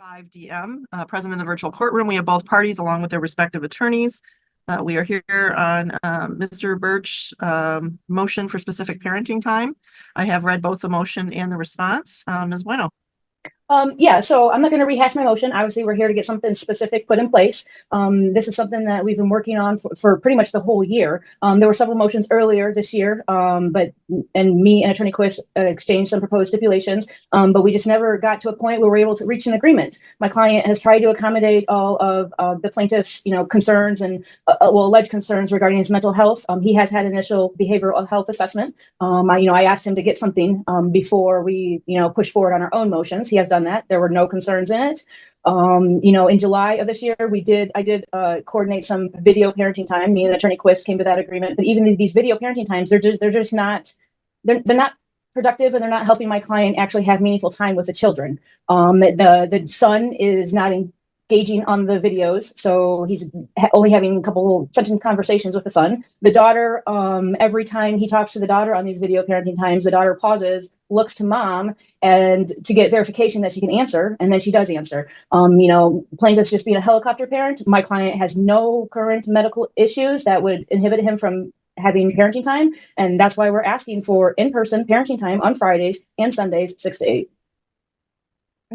5 DM, present in the virtual courtroom. We have both parties along with their respective attorneys. We are here on Mr. Birch's motion for specific parenting time. I have read both the motion and the response. Ms. Bueno. Yeah, so I'm not going to rehash my motion. Obviously, we're here to get something specific put in place. This is something that we've been working on for pretty much the whole year. There were several motions earlier this year, and me and Attorney Quist exchanged some proposed stipulations, but we just never got to a point where we were able to reach an agreement. My client has tried to accommodate all of the plaintiff's, concerns and alleged concerns regarding his mental health. He has had initial behavioral health assessment. I asked him to get something before we, push forward on our own motions. He has done that. There were no concerns in it. In July of this year, I did coordinate some video parenting time. Me and Attorney Quist came to that agreement. But even these video parenting times, they're not productive, and they're not helping my client actually have meaningful time with the children. The son is not engaging on the videos, so he's only having a couple sentence conversations with the son. The daughter, every time he talks to the daughter on these video parenting times, the daughter pauses, looks to mom, and to get verification that she can answer, and then she does answer. Plaintiff's just being a helicopter parent. My client has no current medical issues that would inhibit him from having parenting time, and that's why we're asking for in-person parenting time on Fridays and Sundays, 6 to 8.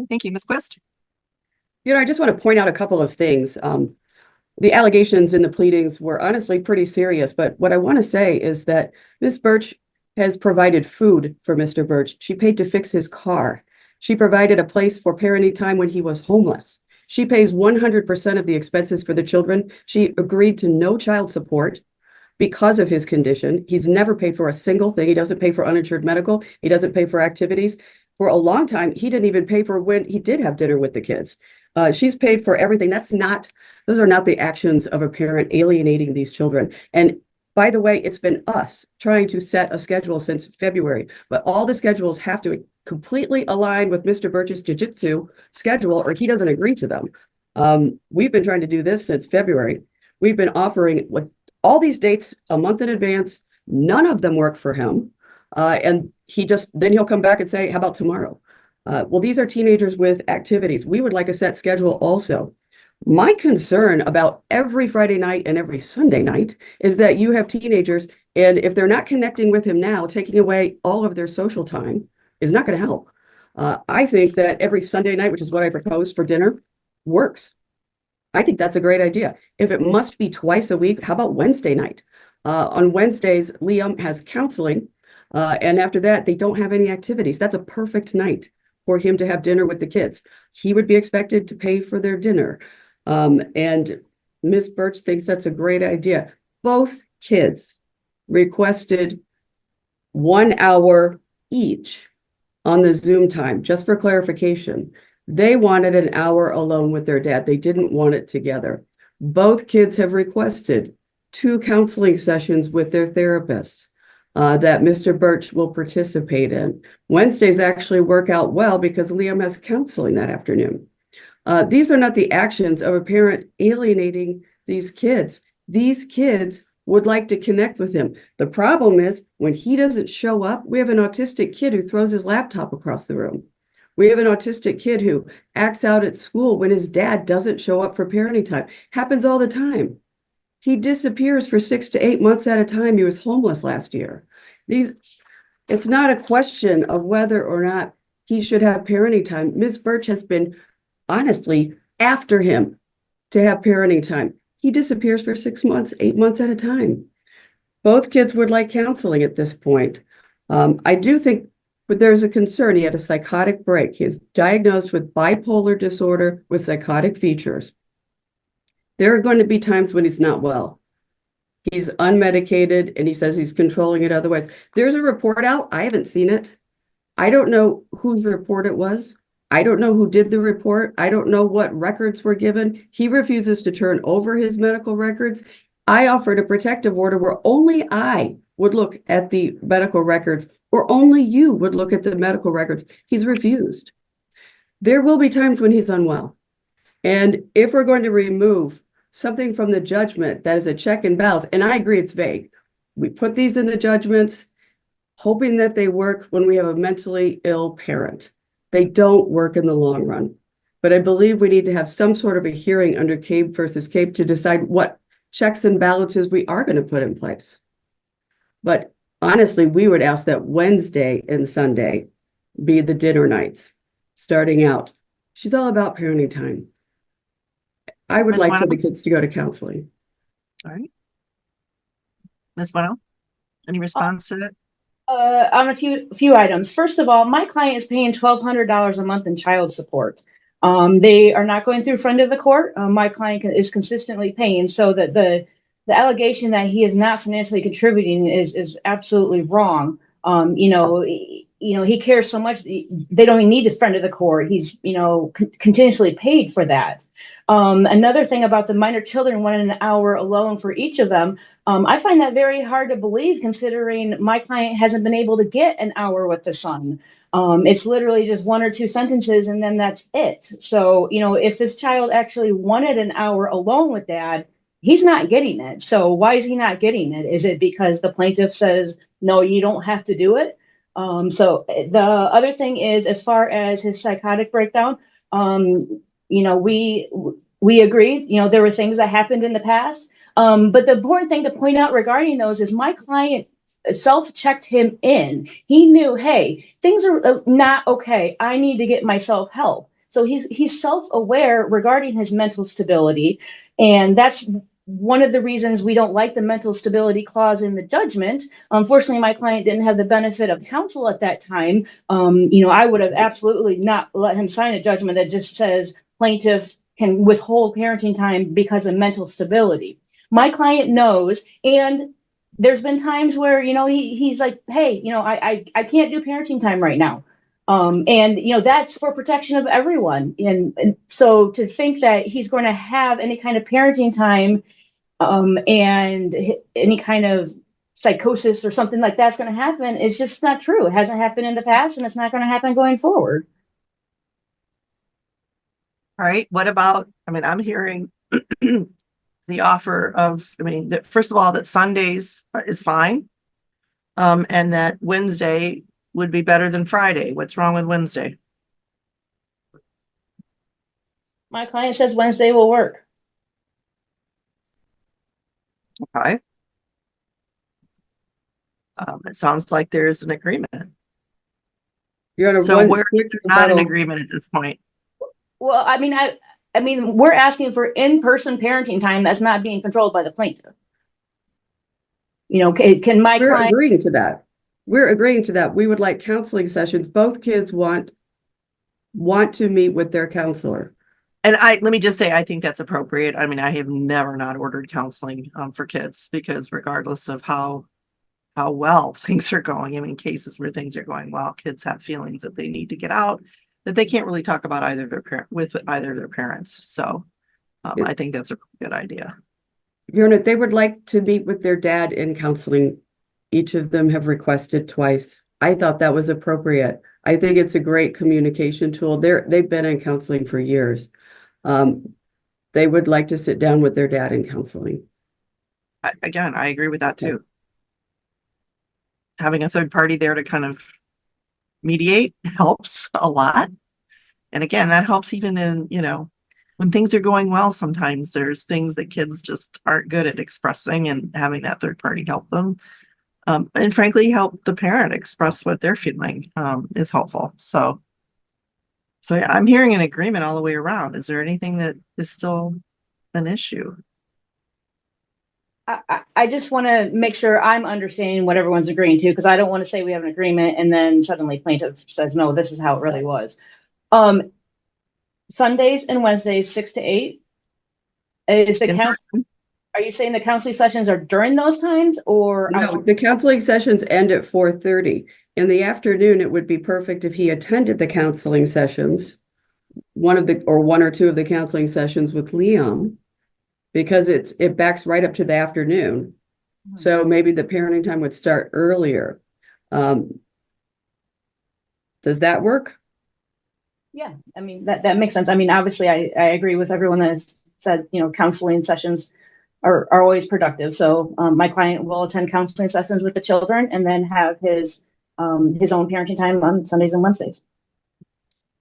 Thank you. Ms. Quist. I just want to point out a couple of things. The allegations in the pleadings were honestly pretty serious, but what I want to say is that Ms. Birch has provided food for Mr. Birch. She paid to fix his car. She provided a place for parenting time when he was homeless. She pays 100% of the expenses for the children. She agreed to no child support because of his condition. He's never paid for a single thing. He doesn't pay for uninsured medical. He doesn't pay for activities. For a long time, he didn't even pay for when he did have dinner with the kids. She's paid for everything. Those are not the actions of a parent alienating these children. And by the way, it's been us trying to set a schedule since February, but all the schedules have to completely align with Mr. Birch's jiu-jitsu schedule, or he doesn't agree to them. We've been trying to do this since February. We've been offering all these dates a month in advance. None of them work for him. And then he'll come back and say, how about tomorrow? Well, these are teenagers with activities. We would like a set schedule also. My concern about every Friday night and every Sunday night is that you have teenagers, and if they're not connecting with him now, taking away all of their social time is not going to help. I think that every Sunday night, which is what I proposed for dinner, works. I think that's a great idea. If it must be twice a week, how about Wednesday night? On Wednesdays, Liam has counseling, and after that, they don't have any activities. That's a perfect night for him to have dinner with the kids. He would be expected to pay for their dinner. And Ms. Birch thinks that's a great idea. Both kids requested 1 hour each on the Zoom time. Just for clarification, they wanted an hour alone with their dad. They didn't want it together. Both kids have requested 2 counseling sessions with their therapist that Mr. Birch will participate in. Wednesdays actually work out well because Liam has counseling that afternoon. These are not the actions of a parent alienating these kids. These kids would like to connect with him. The problem is when he doesn't show up, we have an autistic kid who throws his laptop across the room. We have an autistic kid who acts out at school when his dad doesn't show up for parenting time. Happens all the time. He disappears for 6 to 8 months at a time. He was homeless last year. It's not a question of whether or not he should have parenting time. Ms. Birch has been honestly after him to have parenting time. He disappears for 6 months, 8 months at a time. Both kids would like counseling at this point. I do think, but there's a concern. He had a psychotic break. He is diagnosed with bipolar disorder with psychotic features. There are going to be times when he's not well. He's unmedicated, and he says he's controlling it otherwise. There's a report out. I haven't seen it. I don't know whose report it was. I don't know who did the report. I don't know what records were given. He refuses to turn over his medical records. I offered a protective order where only I would look at the medical records, or only you would look at the medical records. He's refused. There will be times when he's unwell. And if we're going to remove something from the judgment that is a check and balance, and I agree it's vague. We put these in the judgments, hoping that they work when we have a mentally ill parent. They don't work in the long run. but I believe we need to have some sort of a hearing under CAPE versus CAPE to decide what checks and balances we are going to put in place. But honestly, we would ask that Wednesday and Sunday be the dinner nights, starting out. She's all about parenting time. I would Ms. like for Bueno? the kids to go to counseling. All right. Ms. Bueno, any response to that? On a few items. First of all, my client is paying $1,200 a month in child support. They are not going through friend of the court. My client is consistently paying, so that the allegation that he is not financially contributing is absolutely wrong. He cares so much. They don't even need a friend of the court. He's, continuously paid for that. Another thing about the minor children wanting an hour alone for each of them, I find that very hard to believe, considering my client hasn't been able to get an hour with the son. It's literally just 1 or 2 sentences and then that's it. So, if this child actually wanted an hour alone with dad, he's not getting it. So why is he not getting it? Is it because the plaintiff says, no, you don't have to do it? So the other thing is, as far as his psychotic breakdown, we agree, there were things that happened in the past. But the important thing to point out regarding those is my client self-checked him in. He knew, hey, things are not okay. I need to get myself help. So he's self-aware regarding his mental stability. And that's one of the reasons we don't like the mental stability clause in the judgment. Unfortunately, my client didn't have the benefit of counsel at that time. I would have absolutely not let him sign a judgment that just says plaintiff can withhold parenting time because of mental stability. My client knows, and there's been times where, he's like, hey, I can't do parenting time right now. That's for protection of everyone. And so to think that he's going to have any kind of parenting time and any kind of psychosis or something like that's going to happen is just not true. It hasn't happened in the past and it's not going to happen going forward. All right. What about, I'm hearing the offer of, first of all, that Sundays is fine. And that Wednesday would be better than Friday. What's wrong with Wednesday? My client says Wednesday will work. Okay. It sounds like there's an agreement. You're on a So one where quick is there not an rebuttal. agreement at this point? Well, we're asking for in-person parenting time that's not being controlled by the plaintiff. Can my We're client? agreeing to that. We're agreeing to that. We would like counseling sessions. Both kids want to meet with their counselor. And let me just say, I think that's appropriate. I have never not ordered counseling for kids, because regardless of how well things are going, cases where things are going well, kids have feelings that they need to get out that they can't really talk about with either of their parents. So I think that's a good idea. They would like to meet with their dad in counseling. Each of them have requested twice. I thought that was appropriate. I think it's a great communication tool. They've been in counseling for years. They would like to sit down with their dad in counseling. Again, I agree with that too. Having a third party there to kind of mediate helps a lot. And again, that helps even in, when things are going well, sometimes there's things that kids just aren't good at expressing, and having that third party help them. And frankly, help the parent express what they're feeling is helpful. So yeah, I'm hearing an agreement all the way around. Is there anything that is still an issue? I just want to make sure I'm understanding what everyone's agreeing to, because I don't want to say we have an agreement and then suddenly plaintiff says, no, this is how it really was. Sundays and Wednesdays, 6 to 8. Is the counseling? Are you saying the counseling sessions are during those times, or? No, the counseling sessions end at 4:30. In the afternoon, it would be perfect if he attended the counseling sessions, one or two of the counseling sessions with Liam, because it backs right up to the afternoon. So maybe the parenting time would start earlier. Does that work? Yeah, that makes sense. Obviously I agree with everyone that has said, counseling sessions are always productive. So my client will attend counseling sessions with the children and then have his own parenting time on Sundays and Wednesdays.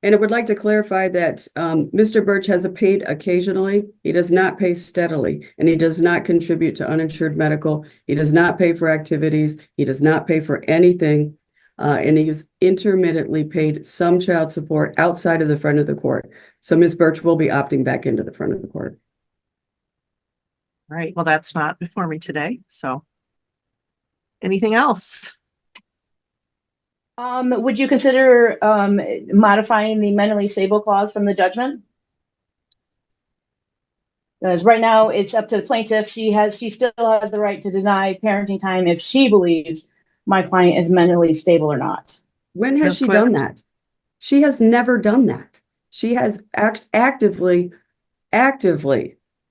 And I would like to clarify that Mr. Birch has a paid occasionally. He does not pay steadily, and he does not contribute to uninsured medical. He does not pay for activities. He does not pay for anything. And he's intermittently paid some child support outside of the front of the court. So Ms. Birch will be opting back into the front of the court. All right, well, that's not before me today, so. Anything else? Would you consider modifying the mentally stable clause from the judgment? Because right now it's up to the plaintiff. She still has the right to deny parenting time if she believes my client is mentally stable or not. When has Ms. she Quist? done that? She has never done that. She has actively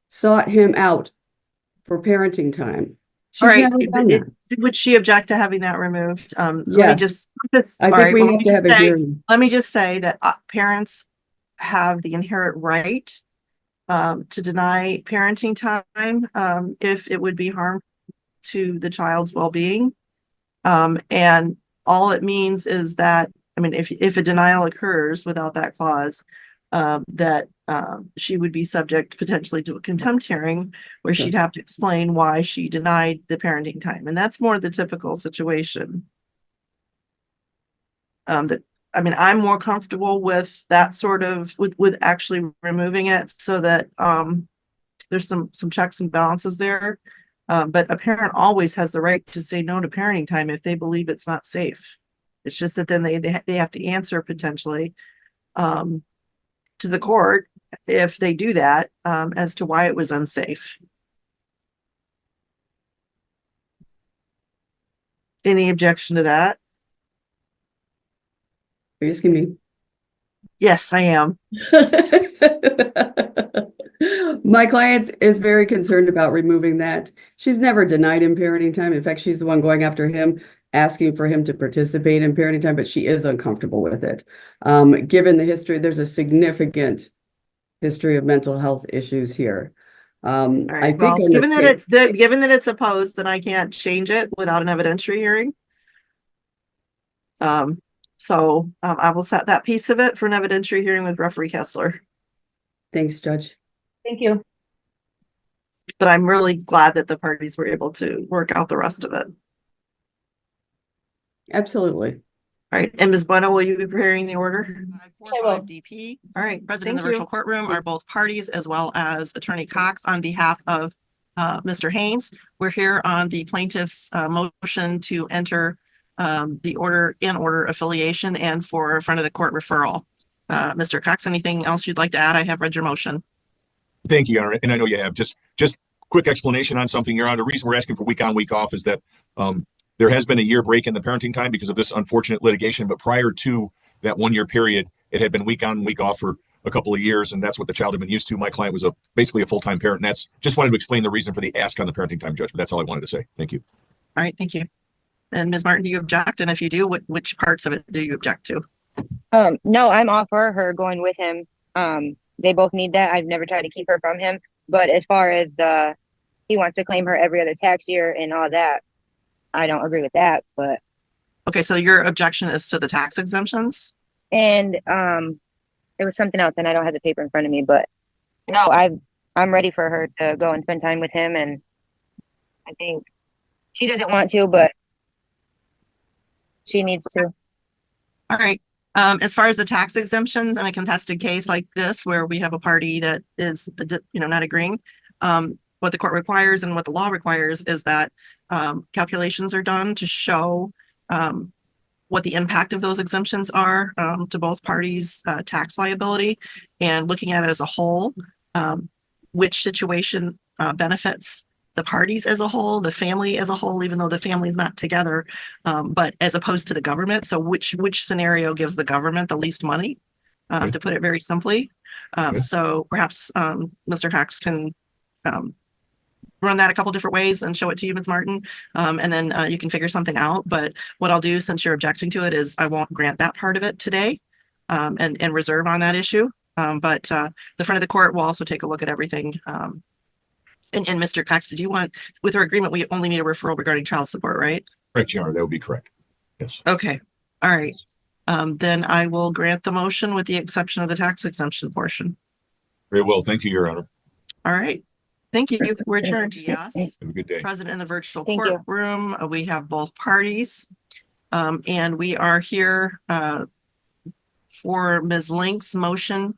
sought him out for parenting time. She's All right, never done that. would she object to having that removed? Let me Yes. just, I all think right, we well, have to have a hearing. let me just say that parents have the inherent right to deny parenting time if it would be harmful to the child's well-being. And all it means is that, I mean, if a denial occurs without that clause, that she would be subject potentially to a contempt hearing where Okay. she'd have to explain why she denied the parenting time. And that's more the typical situation. I mean, I'm more comfortable with that sort of, with actually removing it so that there's some checks and balances there. But a parent always has the right to say no to parenting time if they believe it's not safe. It's just that then they have to answer potentially to the court if they do that as to why it was unsafe. Any objection to that? Are you asking me? Yes, I am. My client is very concerned about removing that. She's never denied him parenting time. In fact, she's the one going after him, asking for him to participate in parenting time, but she is uncomfortable with it. Given the history, there's a significant history of mental health issues here. All I right, think well, on given the- that it's opposed, then I can't change it without an evidentiary hearing. So I will set that piece of it for an evidentiary hearing with referee Kessler. Thanks, Judge. Thank you. But I'm really glad that the parties were able to work out the rest of it. Absolutely. All right, and Ms. Bueno, will you be preparing the order? I will. 545 DP. All right, present in the Thank you. virtual courtroom are both parties as well as Attorney Cox on behalf of Mr. Haynes. We're here on the plaintiff's motion to enter the order affiliation and for front of the court referral. Mr. Cox, anything else you'd like to add? I have read your motion. Thank you, Your Honor. And I know you have just quick explanation on something, Your Honor. The reason we're asking for week on, week off is that there has been a year break in the parenting time because of this unfortunate litigation. But prior to that 1 year period, it had been week on, week off for a couple of years. And that's what the child had been used to. My client was basically a full-time parent. And that's just wanted to explain the reason for the ask on the parenting time judgment. That's all I wanted to say. Thank you. All right, thank you. And Ms. Martin, do you object? And if you do, which parts of it do you object to? No, I'm all for her going with him. They both need that. I've never tried to keep her from him. But as far as he wants to claim her every other tax year and all that, I don't agree with that. But Okay, so your objection is to the tax exemptions? and it was something else, and I don't have the paper in front of me. But no, I'm ready for her to go and spend time with him, and I think she doesn't want to, but she needs to. All right. As far as the tax exemptions in a contested case like this, where we have a party that is, not agreeing, what the court requires and what the law requires is that calculations are done to show what the impact of those exemptions are to both parties' tax liability, and looking at it as a whole, which situation benefits the parties as a whole, the family as a whole, even though the family is not together, but as opposed to the government. So which scenario gives the government the least money, to put it very simply. So perhaps Mr. Cox can run that a couple different ways and show it to you, Ms. Martin, and then you can figure something out. But what I'll do, since you're objecting to it, is I won't grant that part of it today and reserve on that issue. But the front of the court will also take a look at everything. And Mr. Cox, did you want, with our agreement, we only need a referral regarding child support, right? Correct, Your Honor. That would be correct. Yes. Okay. All right. Then I will grant the motion with the exception of the tax exemption portion. Very well. Thank you, Your Honor. All right. Thank you. We're adjourned. Yes. Have a good day. Present in the virtual Thank you. courtroom. We have both parties. And we are here for Ms. Link's motion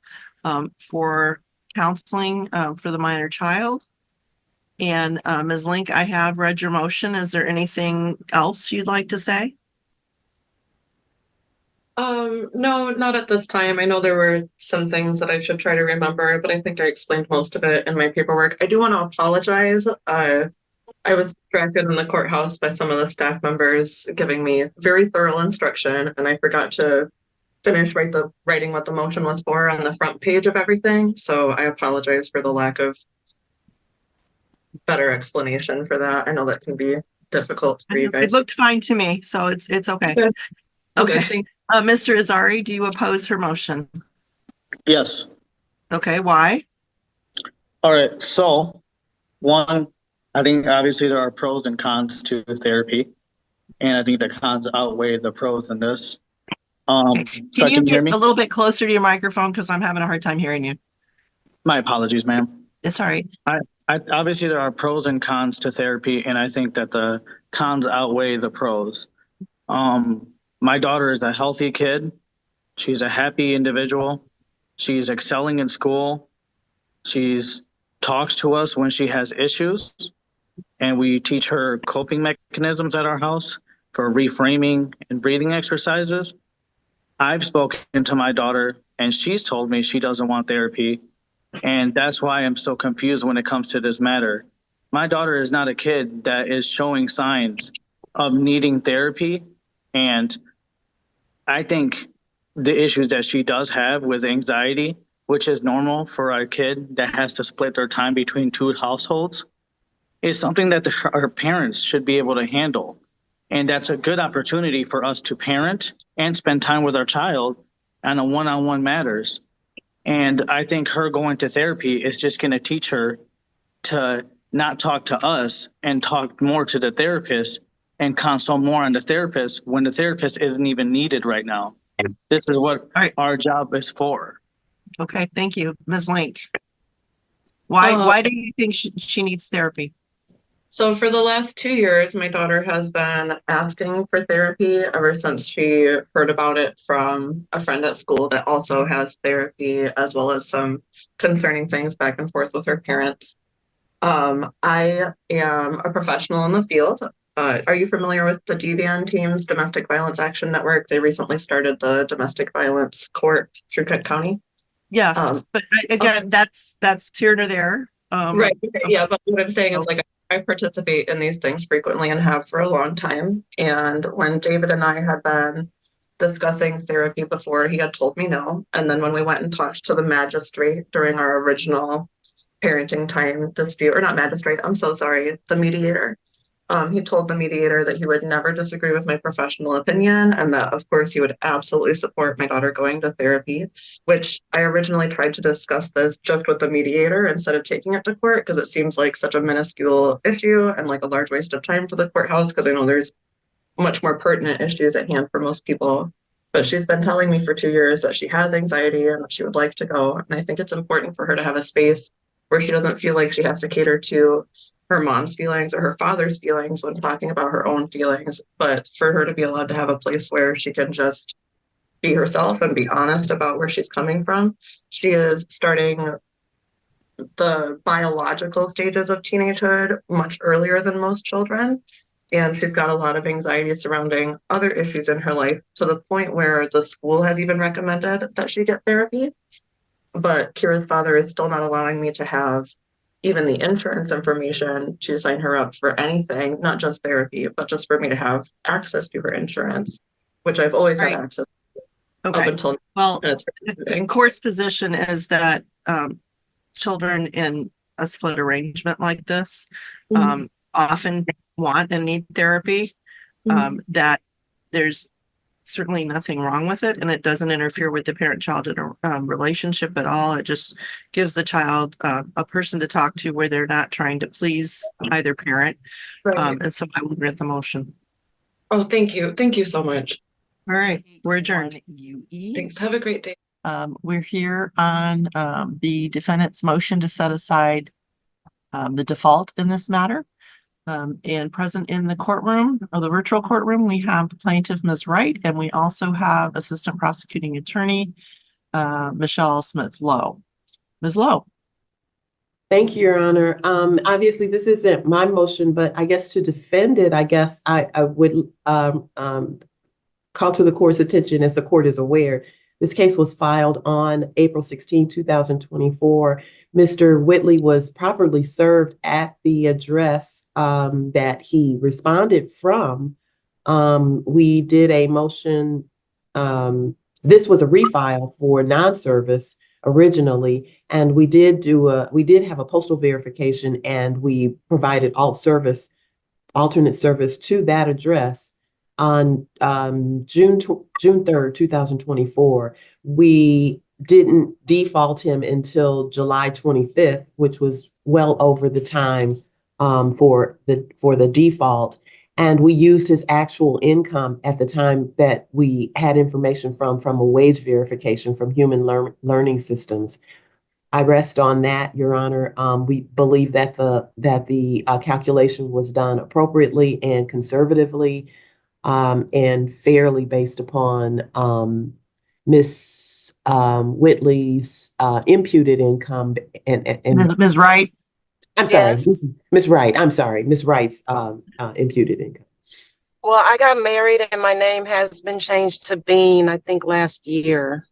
for counseling for the minor child. And Ms. Link, I have read your motion. Is there anything else you'd like to say? No, not at this time. I know there were some things that I should try to remember, but I think I explained most of it in my paperwork. I do want to apologize. I was distracted in the courthouse by some of the staff members giving me very thorough instruction, and I forgot to finish writing what the motion was for on the front page of everything. So I apologize for the lack of better explanation for that. I know that can be difficult for you guys. It looked fine to me, so it's okay. Okay. Okay. Thank Mr. Azari, do you oppose her motion? Yes. Okay, why? All right. So, one, I think obviously there are pros and cons to therapy, and I think the cons outweigh the pros in this. Okay. So Can you hear get me? a little bit closer to your microphone because I'm having a hard time hearing you? My apologies, ma'am. It's all right. Obviously there are pros and cons to therapy, and I think that the cons outweigh the pros. My daughter is a healthy kid. She's a happy individual. She's excelling in school. She's talks to us when she has issues, and we teach her coping mechanisms at our house for reframing and breathing exercises. I've spoken to my daughter, and she's told me she doesn't want therapy, and that's why I'm so confused when it comes to this matter. My daughter is not a kid that is showing signs of needing therapy, and I think the issues that she does have with anxiety, which is normal for a kid that has to split their time between two households, is something that her parents should be able to handle. And that's a good opportunity for us to parent and spend time with our child on a one-on-one matters. And I think her going to therapy is just going to teach her to not talk to us and talk more to the therapist and consult more on the therapist when the therapist isn't even needed right now. This is what our job is for. Okay, thank you. Ms. Link. Why do you think she needs therapy? So for the last 2 years, my daughter has been asking for therapy ever since she heard about it from a friend at school that also has therapy, as well as some concerning things back and forth with her parents. I am a professional in the field. Are you familiar with the DVN team's Domestic Violence Action Network? They recently started the domestic violence court through Kent County. Yes, but again, that's here nor there. Right. Yeah, but what I'm saying is like I participate in these things frequently and have for a long time. And when David and I had been discussing therapy before, he had told me no. And then when we went and talked to the magistrate during our original parenting time dispute, or not magistrate, I'm so sorry, the mediator. He told the mediator that he would never disagree with my professional opinion and that, of course, he would absolutely support my daughter going to therapy, which I originally tried to discuss this just with the mediator instead of taking it to court because it seems like such a minuscule issue and like a large waste of time for the courthouse because I know there's much more pertinent issues at hand for most people. But she's been telling me for 2 years that she has anxiety and that she would like to go. And I think it's important for her to have a space where she doesn't feel like she has to cater to her mom's feelings or her father's feelings when talking about her own feelings, but for her to be allowed to have a place where she can just be herself and be honest about where she's coming from. She is starting the biological stages of teenagehood much earlier than most children. And she's got a lot of anxiety surrounding other issues in her life to the point where the school has even recommended that she get therapy. But Kira's father is still not allowing me to have even the insurance information to sign her up for anything, not just therapy, but just for me to have access to her insurance, which I've always had access to up until well, now. the court's position is that children in a split arrangement like this often want and need therapy, that there's certainly nothing wrong with it, and it doesn't interfere with the parent-child relationship at all. It just gives the child a person to talk to where they're not trying to please either parent. And so I will grant the motion. Oh, thank you. Thank you so much. All right, we're adjourned. Thanks. Have a great day. We're here on the defendant's motion to set aside the default in this matter. And present in the courtroom or the virtual courtroom, we have the plaintiff, Ms. Wright, and we also have Assistant Prosecuting Attorney Michelle Smith-Lowe. Ms. Lowe. Thank you, Your Honor. Obviously, this isn't my motion, but I guess to defend it, I guess I would call to the court's attention, as the court is aware. This case was filed on April 16, 2024. Mr. Whitley was properly served at the address that he responded from. We did a motion. This was a refile for non-service originally, and we did have a postal verification, and we provided alternate service to that address on June 3rd, 2024. We didn't default him until July 25th, which was well over the time for the default. And we used his actual income at the time that we had information from a wage verification from Human Learning Systems. I rest on that, Your Honor. We believe that the calculation was done appropriately and conservatively and fairly based upon Ms. Whitley's imputed income and Ms. Wright. I'm sorry, Yes. Ms. Wright. I'm sorry, Ms. Wright's imputed income. Well, I got married and my name has been changed to Bean, I think last year.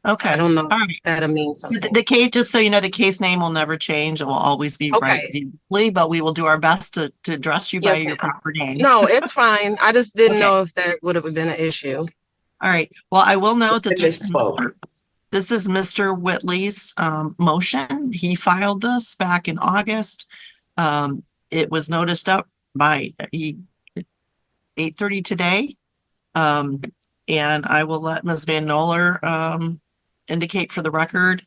Okay. I don't know All right. if that'll mean something. The case, just so you know, the case name will never change. It will always be Okay. Wright Lee, but we will do our best to address you by Yes, your ma'am. proper name. No, it's fine. I just didn't Okay. know if that would have been an issue. All right. Well, I will note that I misspoke. this is Mr. Whitley's motion. He filed this back in August. It was noticed up by 8:30 today. And I will let Ms. Van Noller indicate for the record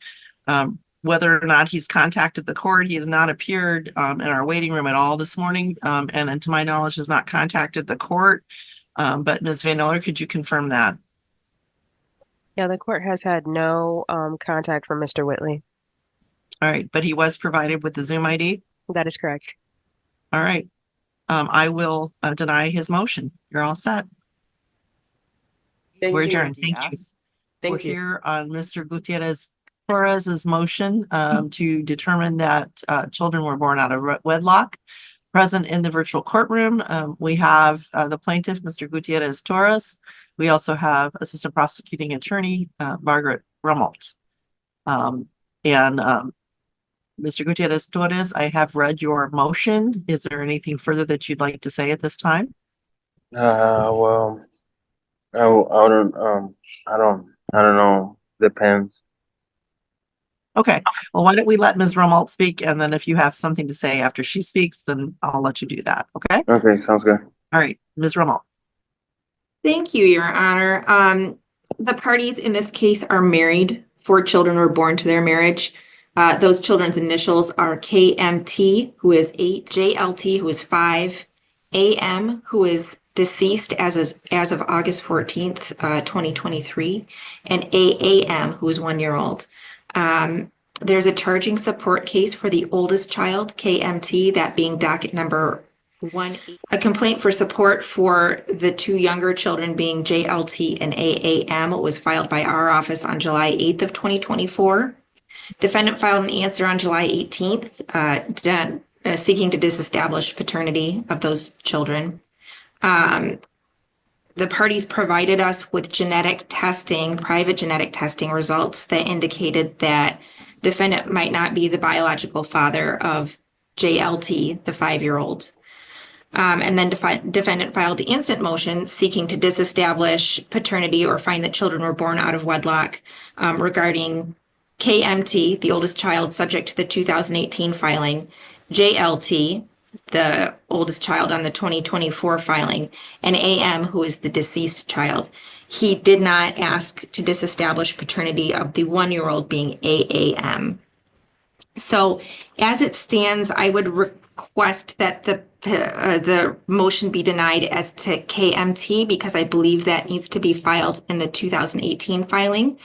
whether or not he's contacted the court. He has not appeared in our waiting room at all this morning, and to my knowledge has not contacted the court. But Ms. Van Noller, could you confirm that? Yeah, the court has had no contact from Mr. Whitley. All right, but he was provided with the Zoom ID? That is correct. All right. I will deny his motion. You're all set. Thank We're you. adjourned. Thank you. We're Thank you. here on Mr. Gutierrez Torres's motion to determine that children were born out of wedlock. Present in the virtual courtroom, we have the plaintiff, Mr. Gutierrez Torres. We also have Assistant Prosecuting Attorney Margaret Rummelt. Mr. Gutierrez Torres, I have read your motion. Is there anything further that you'd like to say at this time? Well, I don't know. Depends. Okay, well, why don't we let Ms. Rummelt speak, and then if you have something to say after she speaks, then I'll let you do that, okay? Okay, sounds good. All right, Ms. Rummelt. Thank you, Your Honor. The parties in this case are married. 4 children were born to their marriage. Those children's initials are KMT, who is 8, JLT, who is 5, AM, who is deceased as of August 14th, 2023, and AAM, who is 1 year old. There's a charging support case for the oldest child, KMT, that being docket number 1. A complaint for support for the 2 younger children being JLT and AAM was filed by our office on July 8th of 2024. Defendant filed an answer on July 18th, seeking to disestablish paternity of those children. The parties provided us with private genetic testing results that indicated that defendant might not be the biological father of JLT, the 5-year-old. And then defendant filed the instant motion seeking to disestablish paternity or find that children were born out of wedlock regarding KMT, the oldest child subject to the 2018 filing, JLT, the oldest child on the 2024 filing, and AM, who is the deceased child. He did not ask to disestablish paternity of the 1-year-old being AAM. So as it stands, I would request that the motion be denied as to KMT because I believe that needs to be filed in the 2018 filing.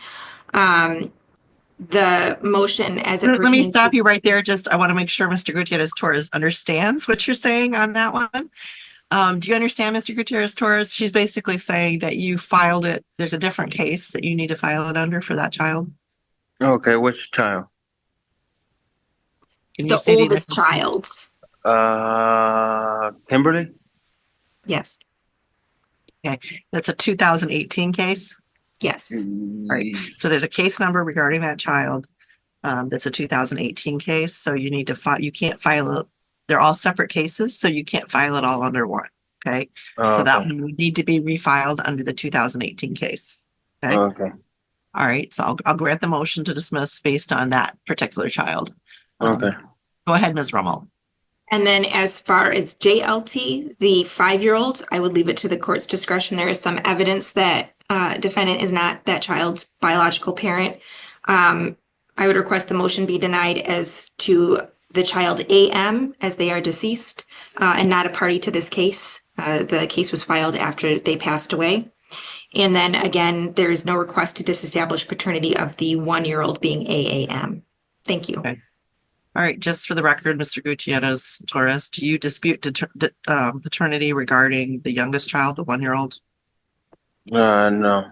The motion as it Let me pertains stop to, you right there. Just, I want to make sure Mr. Gutierrez Torres understands what you're saying on that one. Do you understand, Mr. Gutierrez Torres? She's basically saying that you filed it. There's a different case that you need to file it under for that child. Okay, which child? Can you the say oldest initial? child. Kimberly? Yes, That's a 2018 case. yes. Right. So there's a case number regarding that child. That's a 2018 case. So you need to file, you can't file it. They're all separate cases, so you can't file it all under one. Okay. So that Okay. one would need to be refiled under the 2018 case. Okay. Okay. All right. So I'll grant the motion to dismiss based on that particular child. Okay. Go ahead, Ms. Rummel. And then as far as JLT, the 5-year-old, I would leave it to the court's discretion. There is some evidence that defendant is not that child's biological parent. I would request the motion be denied as to the child AM as they are deceased and not a party to this case. The case was filed after they passed away. And then again, there is no request to disestablish paternity of the 1-year-old being AAM. Thank you. Okay. All right, just for the record, Mr. Gutierrez Torres, do you dispute paternity regarding the youngest child, the 1-year-old? No.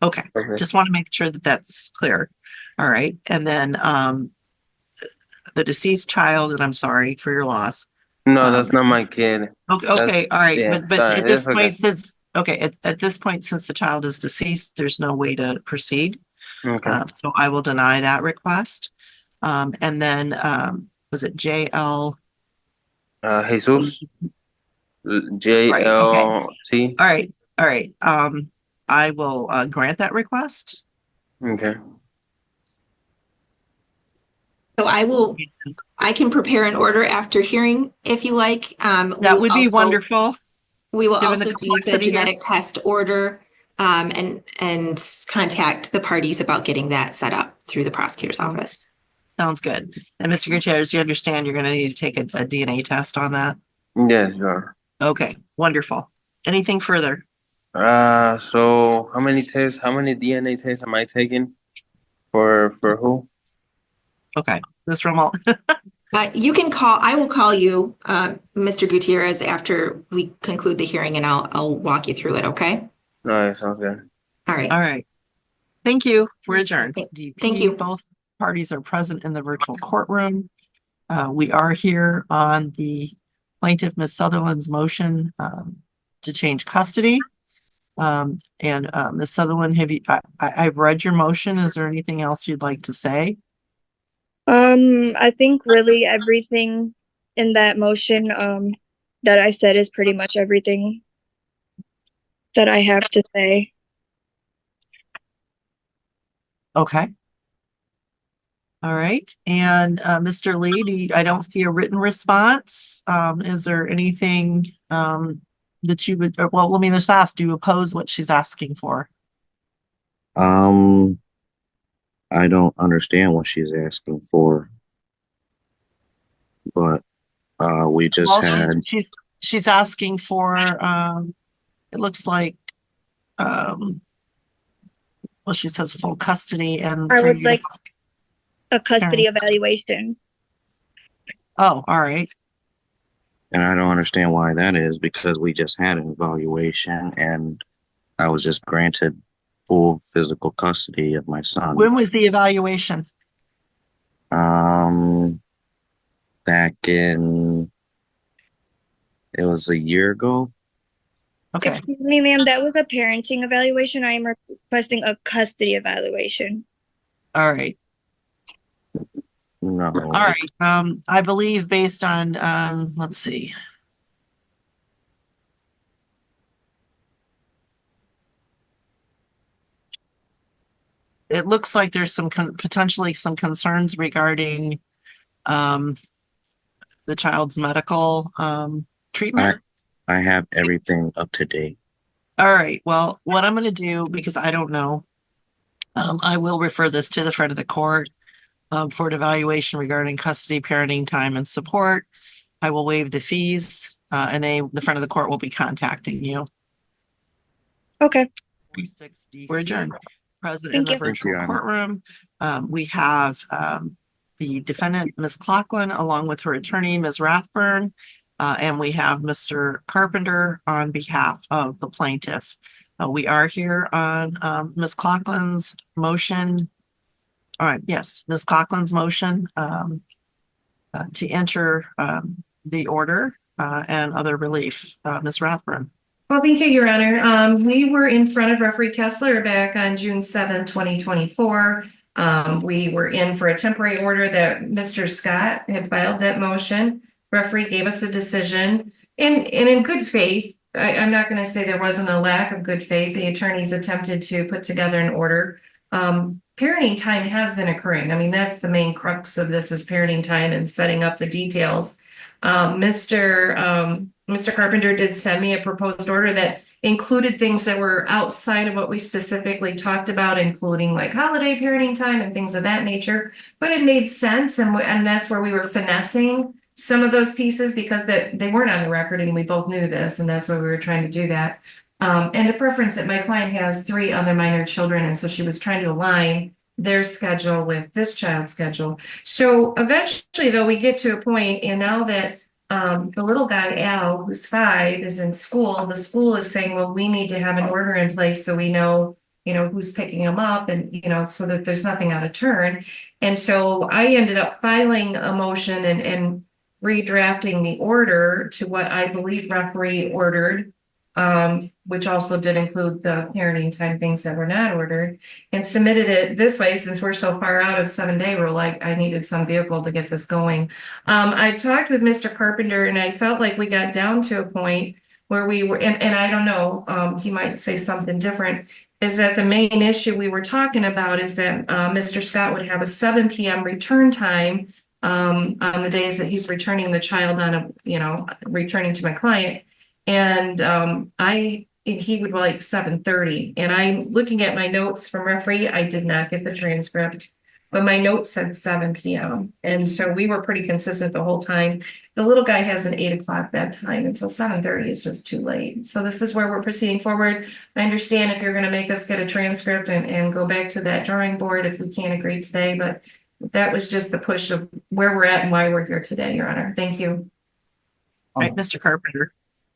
Okay, Okay. just want to make sure that that's clear. All right, and then the deceased child, and I'm sorry for your loss. No, that's not my kid. Okay, all right, yeah, but sorry, at this it's okay. point, since at this point, since the child is deceased, there's no way to proceed. Okay. So I will deny that request. And then was it JL? Jesus? JLT? All right. I will grant that request. Okay. So I can prepare an order after hearing if you like. That would be wonderful. We will given the also do the complexity here. genetic test order and contact the parties about getting that set up through the prosecutor's office. Sounds good. And Mr. Gutierrez, you understand you're going to need to take a DNA test on that? Yes, sure. Okay, wonderful. Anything further? So how many DNA tests am I taking? For who? Okay, Ms. Rummel. I will call you, Mr. Gutierrez, after we conclude the hearing and I'll walk you through it, okay? No, it sounds good. All right. All right. Thank you. We're Yes, adjourned. thank you. Both parties are present in the virtual courtroom. We are here on the plaintiff, Ms. Sutherland's motion to change custody. Ms. Sutherland, I've read your motion. Is there anything else you'd like to say? I think really everything in that motion that I said is pretty much everything that I have to say. Okay. All right. And Mr. Lee, I don't see a written response. Is there anything that you would, well, let me just ask, do you oppose what she's asking for? I don't understand what she's asking for, but we just Well, had. she's asking for it looks like well, she says full custody and I for would you to- like a custody evaluation. Oh, all right. And I don't understand why that is, because we just had an evaluation and I was just granted full physical custody of my son. When was the evaluation? Back in, it was a year ago. Okay. Excuse me, ma'am, that was a parenting evaluation. I am requesting a custody evaluation. All right. No. All right. I believe based on let's see. It looks like there's some potentially some concerns regarding the child's medical treatment. I have everything up to date. All right. Well, what I'm going to do, because I don't know, I will refer this to the front of the court for an evaluation regarding custody, parenting time, and support. I will waive the fees, and the front of the court will be contacting you. Okay. We're adjourned. Present in Thank the you. virtual Anna. courtroom, we have the defendant, Ms. Clocklin, along with her attorney, Ms. Rathburn, and we have Mr. Carpenter on behalf of the plaintiff. We are here on Ms. Clocklin's motion. All right, yes, Ms. Clocklin's motion to enter the order and other relief. Ms. Rathburn. Well, thank you, Your Honor. We were in front of referee Kessler back on June 7, 2024. We were in for a temporary order that Mr. Scott had filed that motion. Referee gave us a decision and in good faith. I'm not going to say there wasn't a lack of good faith. The attorneys attempted to put together an order. Parenting time has been occurring. I mean, that's the main crux of this is parenting time and setting up the details. Mr. Carpenter did send me a proposed order that included things that were outside of what we specifically talked about, including like holiday parenting time and things of that nature. But it made sense, and that's where we were finessing some of those pieces because they weren't on the record, and we both knew this, and that's why we were trying to do that. And a preference that my client has 3 other minor children, and so she was trying to align their schedule with this child's schedule. So eventually, though, we get to a point, and now that the little guy, Al, who's 5, is in school, the school is saying, well, we need to have an order in place so we know, who's picking him up and, so that there's nothing out of turn. And so I ended up filing a motion and redrafting the order to what I believe referee ordered, which also did include the parenting time things that were not ordered, and submitted it this way. Since we're so far out of 7-day rule, I needed some vehicle to get this going. I've talked with Mr. Carpenter, and I felt like we got down to a point where we were, and I don't know, he might say something different, is that the main issue we were talking about is that Mr. Scott would have a 7 p.m. return time on the days that he's returning the child returning to my client. And he would like 7:30. And I'm looking at my notes from referee. I did not get the transcript, but my notes said 7 p.m. And so we were pretty consistent the whole time. The little guy has an 8 o'clock bedtime, and so 7:30 is just too late. So this is where we're proceeding forward. I understand if you're going to make us get a transcript and go back to that drawing board if we can't agree today, but that was just the push of where we're at and why we're here today, Your Honor. Thank you. All right, Mr. Carpenter.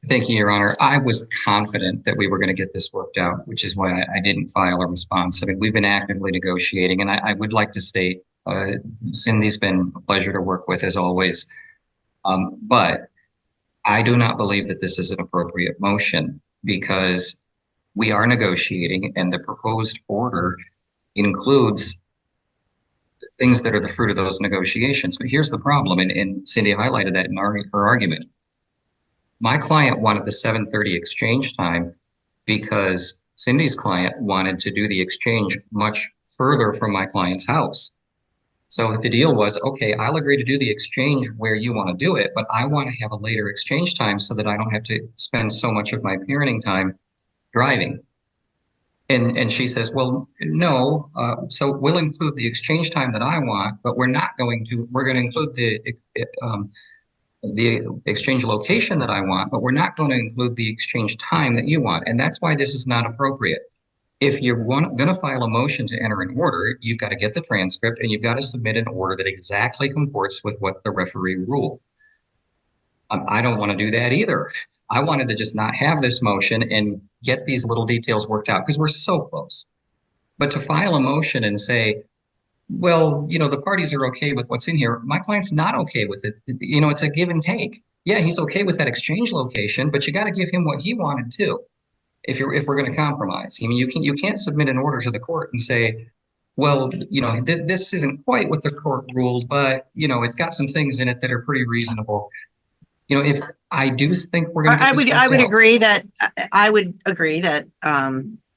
Thank you, Your Honor. I was confident that we were going to get this worked out, which is why I didn't file a response. I mean, we've been actively negotiating, and I would like to state, Cindy's been a pleasure to work with as always. But I do not believe that this is an appropriate motion because we are negotiating, and the proposed order includes things that are the fruit of those negotiations. But here's the problem, and Cindy highlighted that in her argument. My client wanted the 7:30 exchange time because Cindy's client wanted to do the exchange much further from my client's house. So the deal was, okay, I'll agree to do the exchange where you want to do it, but I want to have a later exchange time so that I don't have to spend so much of my parenting time driving. And she says, well, no, so we'll include the exchange time that I want, but we're going to include the exchange location that I want, but we're not going to include the exchange time that you want. And that's why this is not appropriate. If you're going to file a motion to enter an order, you've got to get the transcript and you've got to submit an order that exactly comports with what the referee ruled. I don't want to do that either. I wanted to just not have this motion and get these little details worked out because we're so close. But to file a motion and say, well, the parties are okay with what's in here. My client's not okay with it. It's a give and take. Yeah, he's okay with that exchange location, but you got to give him what he wanted too. If we're going to compromise, I mean, you can't submit an order to the court and say, well, this isn't quite what the court ruled, but it's got some things in it that are pretty reasonable. If I do think we're going to, I would agree that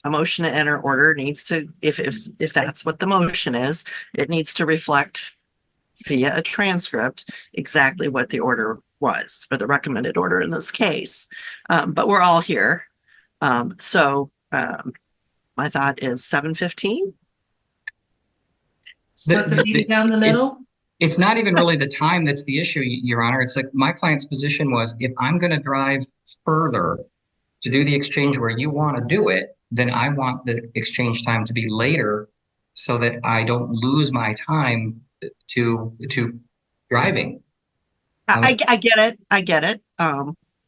a motion to enter order needs to, if that's what the motion is, it needs to reflect via a transcript exactly what the order was, or the recommended order in this case. But we're all here. So my thought is 7:15. Split the meeting down the middle. It's not even really the time that's the issue, Your Honor. It's like my client's position was, if I'm going to drive further to do the exchange where you want to do it, then I want the exchange time to be later so that I don't lose my time to driving. I get it. I get it.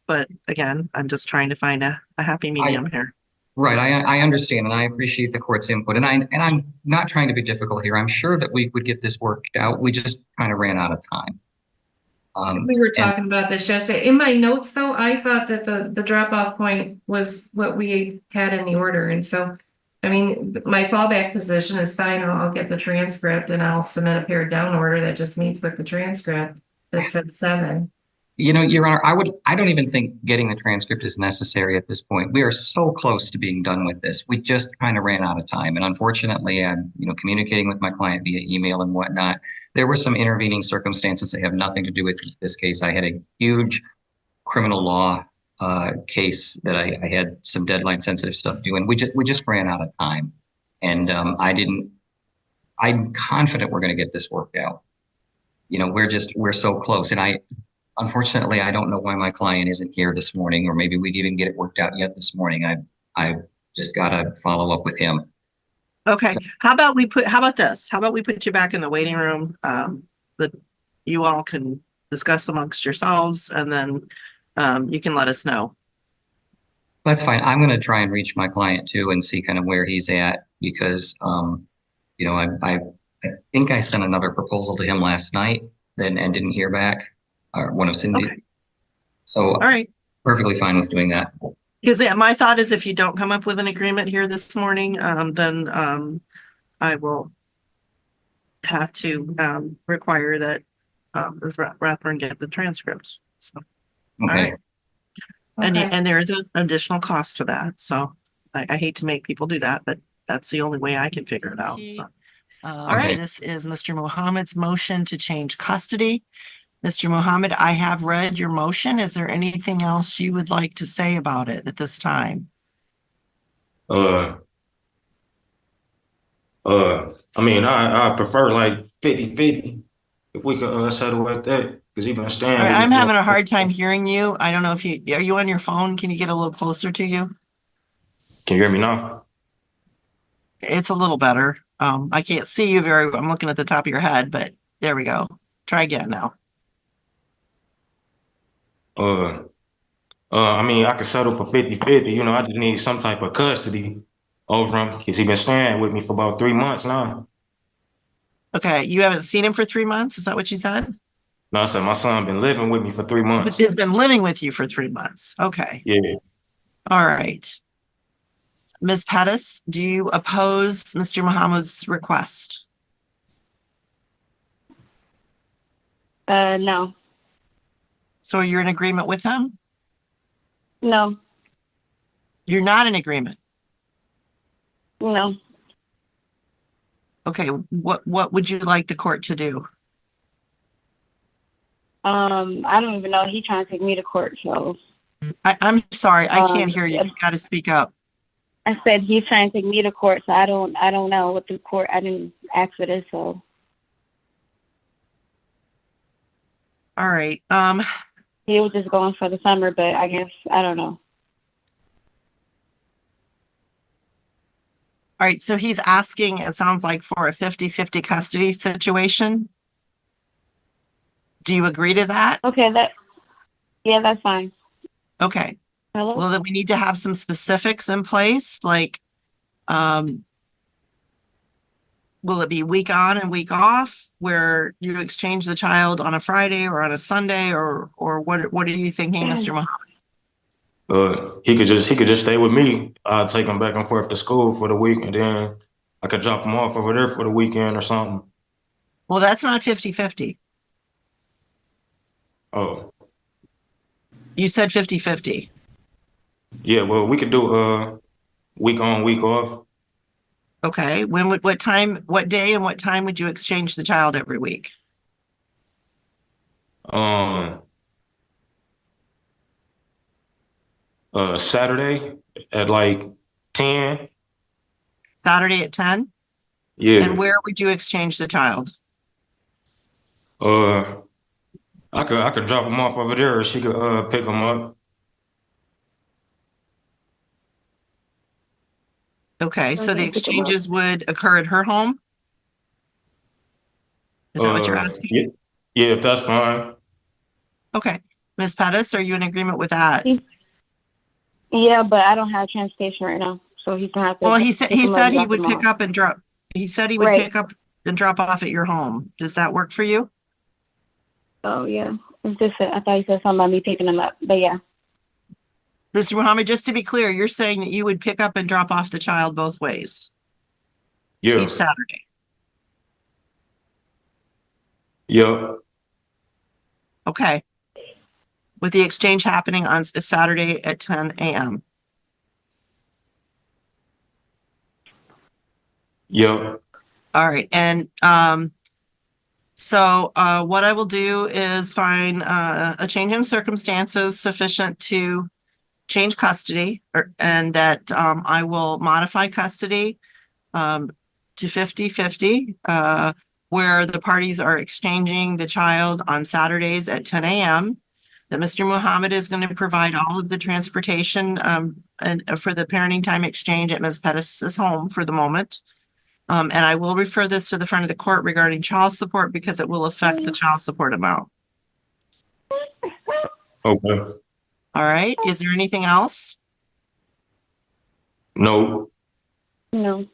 But again, I'm just trying to find a happy medium here. Right. I understand, and I appreciate the court's input, and I'm not trying to be difficult here. I'm sure that we would get this worked out. We just kind of ran out of time. We were talking about this yesterday. In my notes, though, I thought that the drop-off point was what we had in the order. And so, I mean, my fallback position is fine. I'll get the transcript and I'll submit a pared down order that just meets with the transcript that said 7. You know, Your Honor, I don't even think getting the transcript is necessary at this point. We are so close to being done with this. We just kind of ran out of time. And unfortunately, I'm, communicating with my client via email and whatnot. There were some intervening circumstances that have nothing to do with this case. I had a huge criminal law case that I had some deadline sensitive stuff due, and we just ran out of time. And I'm confident we're going to get this worked out. We're so close. And unfortunately, I don't know why my client isn't here this morning, or maybe we didn't get it worked out yet this morning. I just got to follow up with him. Okay. How about this? How about we put you back in the waiting room? That you all can discuss amongst yourselves, and then you can let us know. That's fine. I'm going to try and reach my client too and see kind of where he's at, because, I think I sent another proposal to him last night and didn't hear back, or one of Cindy. Okay. So, all right. Perfectly fine with doing that. Because my thought is, if you don't come up with an agreement here this morning, then I will have to require that Ms. Rathburn get the transcripts. So, okay. All right. And there is an additional cost to that. So I hate to make people do that, but that's the only way I can figure it out. So. All right. This is Mr. Muhammad's motion to change custody. Mr. Muhammad, I have read your motion. Is there anything else you would like to say about it at this time? I mean, I prefer like 50-50 if we could settle at that, because even staying. Right, I'm having a hard time hearing you. I don't know if are you on your phone? Can you get a little closer to you? Can you hear me now? It's a little better. I can't see you very well. I'm looking at the top of your head, but there we go. Try again now. I mean, I could settle for 50-50. I just need some type of custody over him, because he's been staying with me for about 3 months now. Okay, you haven't seen him for 3 months? Is that what you said? No, I said my son been living with me for 3 months. He's been living with you for 3 months. Okay. Yeah. All right. Ms. Pettis, do you oppose Mr. Muhammad's request? No. So you're in agreement with him? No. You're not in agreement? No. Okay, what would you like the court to do? I don't even know. He's trying to take me to court, so. I'm sorry, I can't hear you. You got to speak up. I said he's trying to take me to court, so I don't know what the court. I didn't ask for this, so. All right. He was just going for the summer, but I guess I don't know. All right, so he's asking, it sounds like, for a 50-50 custody situation. Do you agree to that? Okay, yeah, that's fine. Okay. Hello? Well, then we need to have some specifics in place, like, will it be week on and week off, where you exchange the child on a Friday or on a Sunday, or what are you thinking, Mr. Muhammad? He could just stay with me. I'll take him back and forth to school for the week, and then I could drop him off over there for the weekend or something. Well, that's not 50-50. Oh. You said 50-50. Yeah, well, we could do week on, week off. Okay. What day and what time would you exchange the child every week? Saturday at like 10. Saturday at 10? Yeah. And where would you exchange the child? I could drop them off over there, or she could pick them up. Okay, so the Okay, pick 'em up. exchanges would occur at her home? Is that what you're asking? Yeah, yeah, if that's fine. Okay, Ms. Pettis, are you in agreement with that? Yeah, but I don't have transportation right now, so he's gonna have to. Well, he said pick 'em up, he drop would them pick off. up and drop. He said he would Right. pick up and drop off at your home. Does that work for you? Oh yeah, it's just I thought you said something about me picking them up, but yeah. Mr. Muhammad, just to be clear, you're saying that you would pick up and drop off the child both ways Yeah. each Saturday? Yeah. Okay. With the exchange happening on Saturday at 10 a.m. Yeah. All right. And so what I will do is find a change in circumstances sufficient to change custody, and that I will modify custody to 50-50, where the parties are exchanging the child on Saturdays at 10 a.m. That Mr. Muhammad is going to provide all of the transportation and for the parenting time exchange at Ms. Pettis's home for the moment. And I will refer this to the front of the court regarding child support because it will affect the child support amount. Okay. All right. Is there anything else? No. No.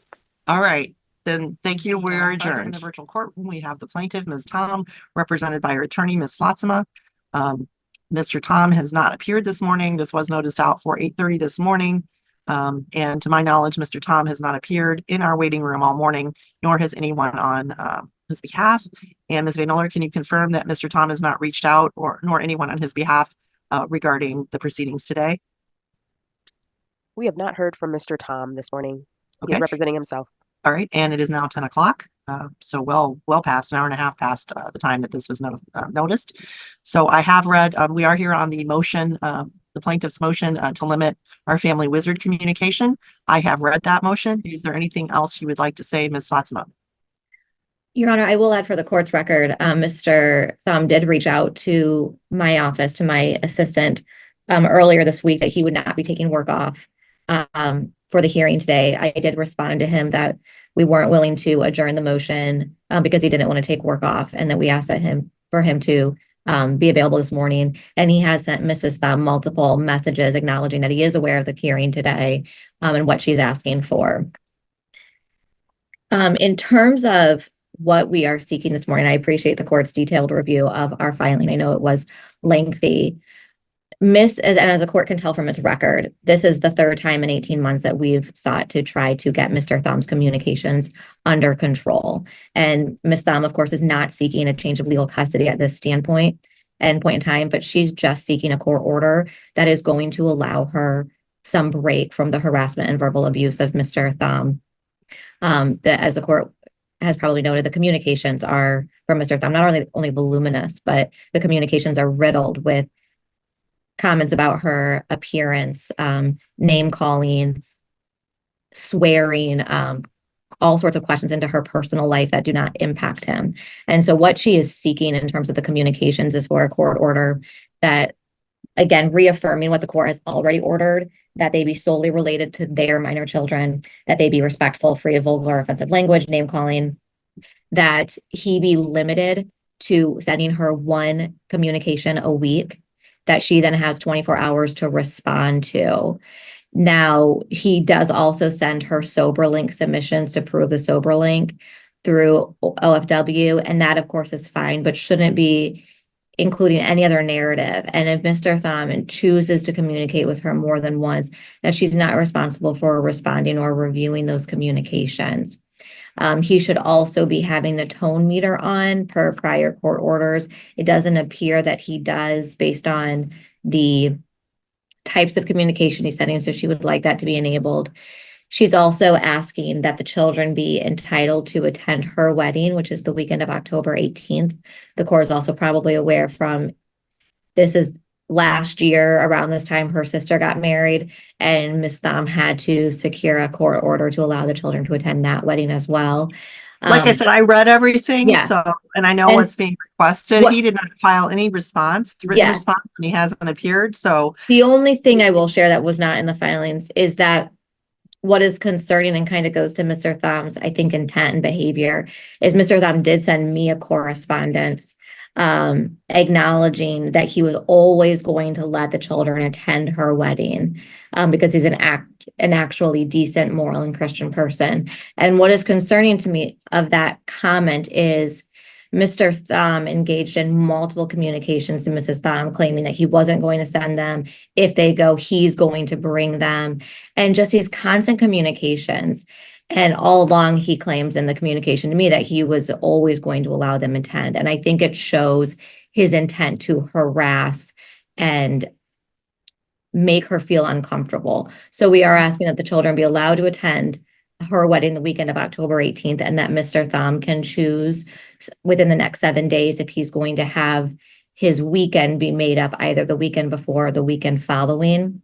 All right. Then thank you. We are adjourned. In the virtual courtroom, we have the plaintiff, Ms. Tom, represented by her attorney, Ms. Slotsma. Mr. Tom has not appeared this morning. This was noticed out for 8:30 this morning. And to my knowledge, Mr. Tom has not appeared in our waiting room all morning, nor has anyone on his behalf. And Ms. Van Oller, can you confirm that Mr. Tom has not reached out nor anyone on his behalf regarding the proceedings today? We have not heard from Mr. Tom this morning. He's Okay. representing himself. All right, and it is now 10 o'clock. So well past an hour and a half past the time that this was noticed. So I have read, we are here on the motion, the plaintiff's motion to limit our family wizard communication. I have read that motion. Is there anything else you would like to say, Ms. Slotsma? Your Honor, I will add for the court's record, Mr. Thumb did reach out to my office, to my assistant, earlier this week that he would not be taking work off for the hearing today. I did respond to him that we weren't willing to adjourn the motion because he didn't want to take work off, and that we asked for him to be available this morning. And he has sent Mrs. Thumb multiple messages acknowledging that he is aware of the hearing today and what she's asking for. In terms of what we are seeking this morning, I appreciate the court's detailed review of our filing. I know it was lengthy. As a court can tell from its record, this is the third time in 18 months that we've sought to try to get Mr. Thumb's communications under control. And Ms. Thumb, of course, is not seeking a change of legal custody at this point in time, but she's just seeking a court order that is going to allow her some break from the harassment and verbal abuse of Mr. Thumb. That, as the court has probably noted, the communications are from Mr. Thumb not only voluminous, but the communications are riddled with comments about her appearance, name calling, swearing, all sorts of questions into her personal life that do not impact him. And so what she is seeking in terms of the communications is for a court order that, again, reaffirming what the court has already ordered, that they be solely related to their minor children, that they be respectful, free of vulgar or offensive language, name calling, that he be limited to sending her one communication a week, that she then has 24 hours to respond to. Now, he does also send her SoberLink submissions to prove the SoberLink through OFW, and that, of course, is fine, but shouldn't be including any other narrative. And if Mr. Thumb chooses to communicate with her more than once, that she's not responsible for responding or reviewing those communications. He should also be having the tone meter on per prior court orders. It doesn't appear that he does based on the types of communication he's sending, so she would like that to be enabled. She's also asking that the children be entitled to attend her wedding, which is the weekend of October 18th. The court is also probably aware from this is last year around this time her sister got married, and Ms. Thumb had to secure a court order to allow the children to attend that wedding as well. Like I said, I read everything, yes. so, and I know And what's being requested. what- He did not file any written Yes. response, and he hasn't appeared, so. The only thing I will share that was not in the filings is that what is concerning and kind of goes to Mr. Thom's, I think, intent and behavior is Mr. Thom did send me a correspondence acknowledging that he was always going to let the children attend her wedding because he's an actually decent, moral, and Christian person. And what is concerning to me of that comment is Mr. Thom engaged in multiple communications to Mrs. Thom, claiming that he wasn't going to send them. If they go, he's going to bring them. And just these constant communications. And all along, he claims in the communication to me that he was always going to allow them attend. And I think it shows his intent to harass and make her feel uncomfortable. So we are asking that the children be allowed to attend her wedding the weekend of October 18th, and that Mr. Thom can choose within the next 7 days if he's going to have his weekend be made up either the weekend before or the weekend following.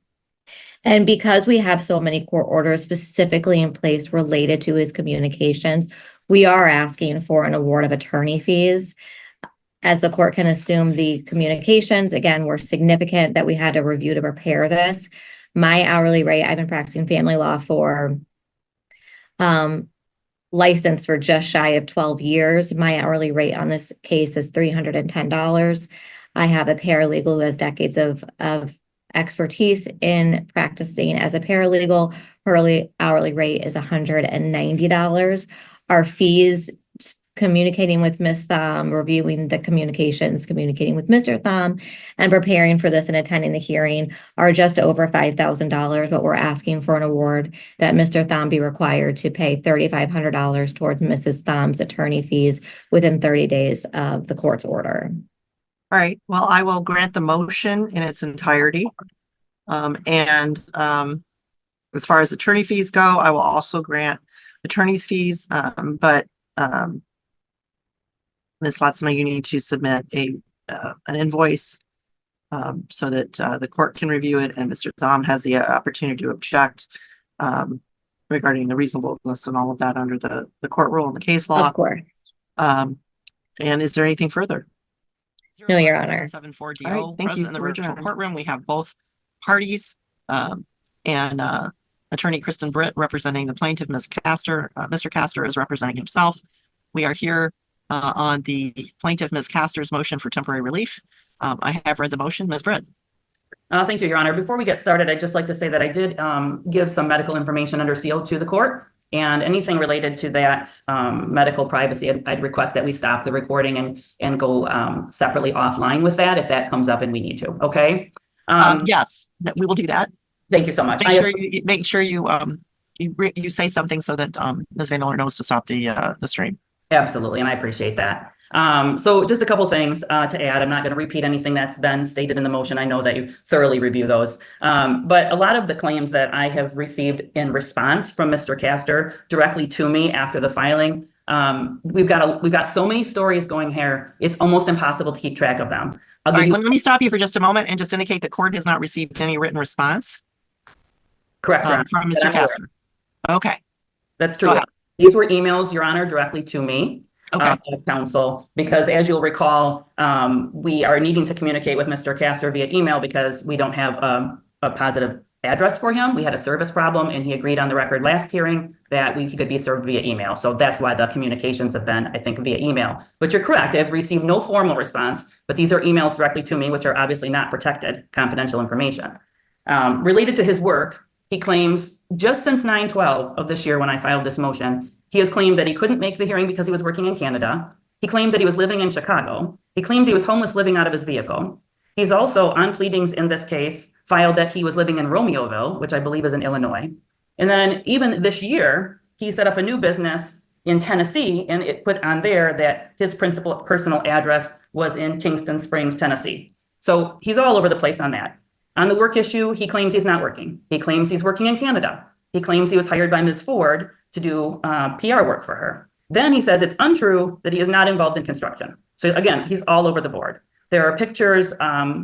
And because we have so many court orders specifically in place related to his communications, we are asking for an award of attorney fees. As the court can assume, the communications, again, were significant that we had to review to prepare this. My hourly rate, I've been practicing family law for licensed for just shy of 12 years. My hourly rate on this case is $310. I have a paralegal who has decades of expertise in practicing as a paralegal. Her hourly rate is $190. Our fees, communicating with Ms. Thom, reviewing the communications, communicating with Mr. Thom, and preparing for this and attending the hearing are just over $5,000, but we're asking for an award that Mr. Thom be required to pay $3,500 towards Mrs. Thom's attorney fees within 30 days of the court's order. All right, well, I will grant the motion in its entirety. As far as attorney fees go, I will also grant attorney's fees, but Ms. Latzma, you need to submit an invoice so that the court can review it, and Mr. Thom has the opportunity to object regarding the reasonableness and all of that under the court rule and the case law. Of course. And is there anything further? No, Your Honor. 74DO, All right, thank present you in the for virtual adjourning. courtroom. We have both parties and Attorney Kristen Britt representing the plaintiff, Ms. Castor. Mr. Castor is representing himself. We are here on the plaintiff, Ms. Castor's motion for temporary relief. I have read the motion. Ms. Britt. Thank you, Your Honor. Before we get started, I'd just like to say that I did give some medical information under seal to the court, and anything related to that medical privacy, I'd request that we stop the recording and go separately offline with that if that comes up and we need to. Okay. Yes, we will do that. Thank you so much. Make sure you say something so that Ms. Van Oler knows to stop the stream. Absolutely, and I appreciate that. So just a couple things to add. I'm not going to repeat anything that's been stated in the motion. I know that you thoroughly review those. But a lot of the claims that I have received in response from Mr. Castor directly to me after the filing, we've got so many stories going here, it's almost impossible to keep track of them. All right, let me stop you for just a moment and just indicate the court has not received any written response. Correct, Your Honor. From Mr. Castor. Okay. That's true. These were emails, Your Honor, directly to me. As counsel, because as you'll recall, we are needing to communicate with Mr. Castor via email because we don't have a positive address for him. We had a service problem, and he agreed on the record last hearing that he could be served via email. So that's why the communications have been, I think, via email. But you're correct. I've received no formal response, but these are emails directly to me, which are obviously not protected, confidential information. Related to his work, he claims just since 9/12 of this year when I filed this motion, he has claimed that he couldn't make the hearing because he was working in Canada. He claimed that he was living in Chicago. He claimed he was homeless living out of his vehicle. He's also, on pleadings in this case, filed that he was living in Romeoville, which I believe is in Illinois. And then even this year, he set up a new business in Tennessee, and it put on there that his personal address was in Kingston Springs, Tennessee. So he's all over the place on that. On the work issue, he claims he's not working. He claims he's working in Canada. He claims he was hired by Ms. Ford to do PR work for her. Then he says it's untrue that he is not involved in construction. So again, he's all over the board. There are pictures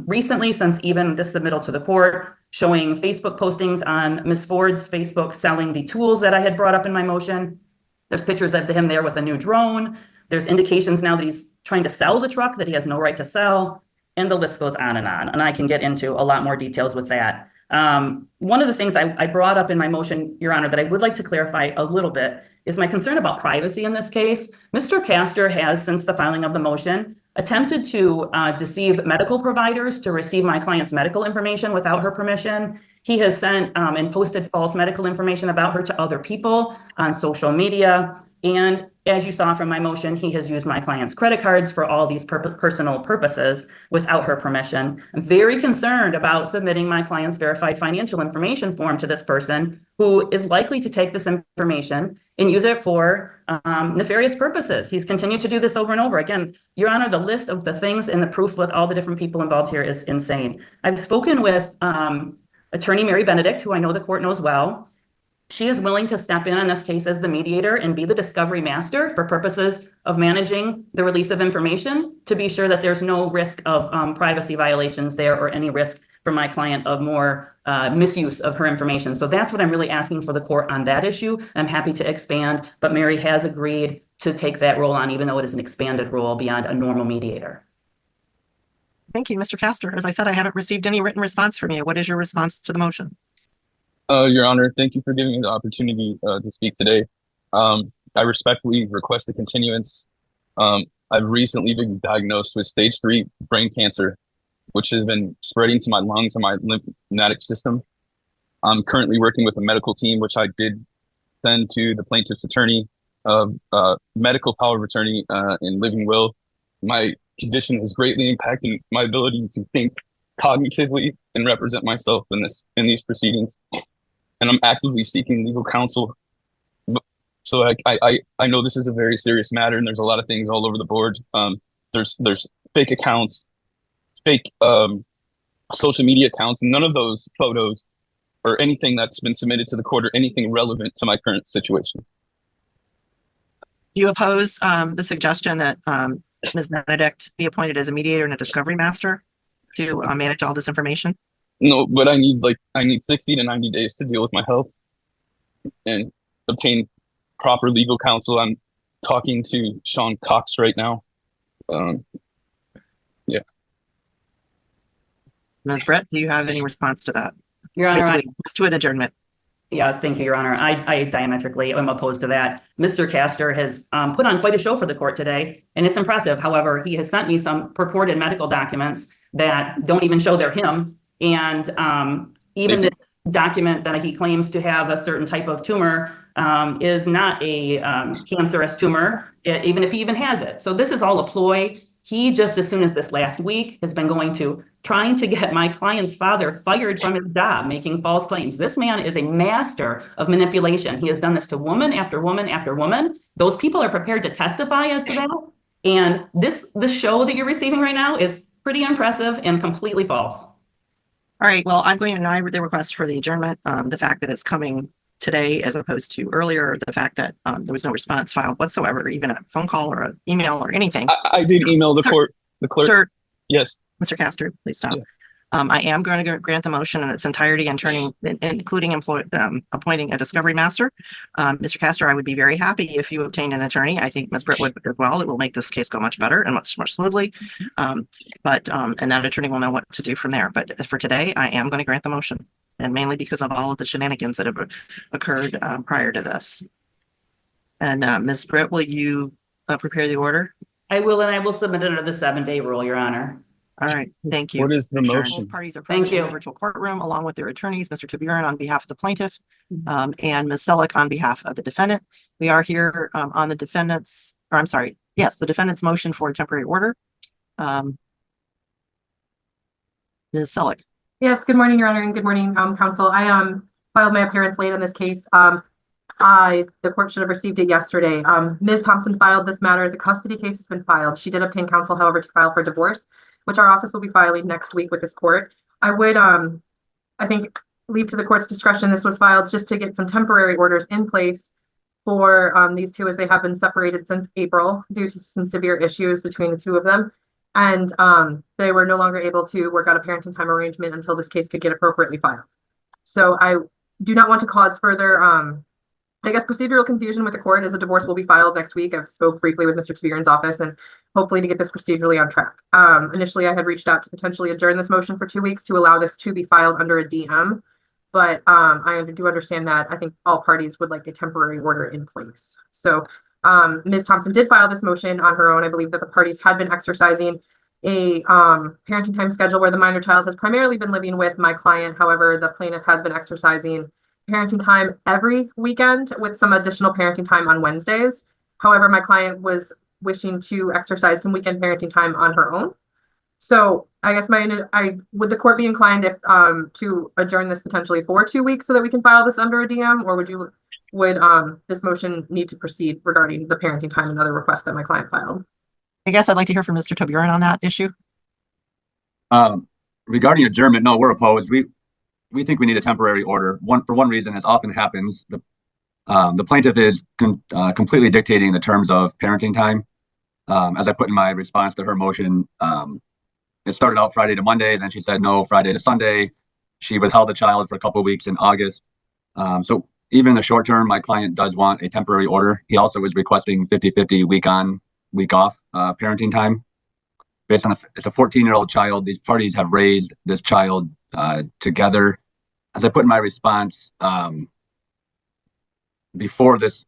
recently, since even this submittal to the court, showing Facebook postings on Ms. Ford's Facebook selling the tools that I had brought up in my motion. There's pictures of him there with a new drone. There's indications now that he's trying to sell the truck that he has no right to sell. And the list goes on. And I can get into a lot more details with that. One of the things I brought up in my motion, Your Honor, that I would like to clarify a little bit is my concern about privacy in this case. Mr. Castor has, since the filing of the motion, attempted to deceive medical providers to receive my client's medical information without her permission. He has sent and posted false medical information about her to other people on social media. And as you saw from my motion, he has used my client's credit cards for all these personal purposes without her permission. I'm very concerned about submitting my client's verified financial information form to this person who is likely to take this information and use it for nefarious purposes. He's continued to do this over and over. Again, Your Honor, the list of the things and the proof with all the different people involved here is insane. I've spoken with Attorney Mary Benedict, who I know the court knows well. She is willing to step in on this case as the mediator and be the discovery master for purposes of managing the release of information to be sure that there's no risk of privacy violations there or any risk for my client of more misuse of her information. So that's what I'm really asking for the court on that issue. I'm happy to expand, but Mary has agreed to take that role on, even though it is an expanded role beyond a normal mediator. Thank you, Mr. Castor. As I said, I haven't received any written response from you. What is your response to the motion? Your Honor, thank you for giving me the opportunity to speak today. I respectfully request a continuance. I've recently been diagnosed with stage 3 brain cancer, which has been spreading to my lungs and my lymphatic system. I'm currently working with a medical team, which I did send to the plaintiff's attorney of medical power of attorney and living will. My condition is greatly impacting my ability to think cognitively and represent myself in these proceedings. And I'm actively seeking legal counsel. So I know this is a very serious matter, and there's a lot of things all over the board. There's fake accounts, fake social media accounts, and none of those photos or anything that's been submitted to the court or anything relevant to my current situation. Do you oppose the suggestion that Ms. Benedict be appointed as a mediator and a discovery master to manage all this information? No, but I need 60 to 90 days to deal with my health and obtain proper legal counsel. I'm talking to Sean Cox right now. Yeah. Ms. Brett, do you have any response to that? Your Honor, just to an adjournment. Yeah, thank you, Your Honor. I diametrically am opposed to that. Mr. Castor has put on quite a show for the court today, and it's impressive. However, he has sent me some purported medical documents that don't even show they're him. And even this document that he claims to have a certain type of tumor is not a cancerous tumor, even if he even has it. So this is all a ploy. He just, as soon as this last week, has been trying to get my client's father fired from his job, making false claims. This man is a master of manipulation. He has done this to woman after woman after woman. Those people are prepared to testify as to that. And the show that you're receiving right now is pretty impressive and completely false. All right, well, I'm going to deny the request for the adjournment. The fact that it's coming today as opposed to earlier, the fact that there was no response filed whatsoever, even a phone call or an email or anything. I did email the court. The clerk. Sir, yes. Mr. Castor, please stop. Yeah. I am going to grant the motion in its entirety and including appointing a discovery master. Mr. Castor, I would be very happy if you obtained an attorney. I think Ms. Britt would as well. It will make this case go much better and much more smoothly. And that attorney will know what to do from there. But for today, I am going to grant the motion, and mainly because of all of the shenanigans that have occurred prior to this. And Ms. Britt, will you prepare the order? I will, and I will submit it under the 7-day rule, Your Honor. All right, thank you. What is the motion? Both parties are present in the virtual courtroom along with their attorneys, Mr. Taburin on behalf of the plaintiff and Ms. Selleck on behalf of the defendant. We are here on the defendant's, or I'm sorry, yes, the defendant's motion for a temporary order. Ms. Selleck. Yes, good morning, Your Honor, and good morning, counsel. I filed my appearance late in this case. The court should have received it yesterday. Ms. Thompson filed this matter as a custody case has been filed. She did obtain counsel, however, to file for divorce, which our office will be filing next week with this court. I would, I think, leave to the court's discretion. This was filed just to get some temporary orders in place for these two, as they have been separated since April due to some severe issues between the two of them. And they were no longer able to work out a parenting time arrangement until this case could get appropriately filed. So I do not want to cause further I guess procedural confusion with the court is a divorce will be filed next week. I've spoke briefly with Mr. Taviran's office and hopefully to get this procedurally on track. Initially, I had reached out to potentially adjourn this motion for 2 weeks to allow this to be filed under a DM. But I do understand that I think all parties would like a temporary order in place. So Ms. Thompson did file this motion on her own. I believe that the parties had been exercising a parenting time schedule where the minor child has primarily been living with my client. However, the plaintiff has been exercising parenting time every weekend with some additional parenting time on Wednesdays. However, my client was wishing to exercise some weekend parenting time on her own. So I guess would the court be inclined if to adjourn this potentially for 2 weeks so that we can file this under a DM, or would this motion need to proceed regarding the parenting time and other requests that my client filed? I guess I'd like to hear from Mr. Taviran on that issue. Regarding adjournment, no, we're opposed. We think we need a temporary order. For one reason, as often happens, the plaintiff is completely dictating the terms of parenting time. As I put in my response to her motion, it started out Friday to Monday, then she said no, Friday to Sunday. She withheld the child for a couple of weeks in August. So even in the short term, my client does want a temporary order. He also was requesting 50-50 week on, week off parenting time. Based on it's a 14-year-old child. These parties have raised this child together. As I put in my response, before this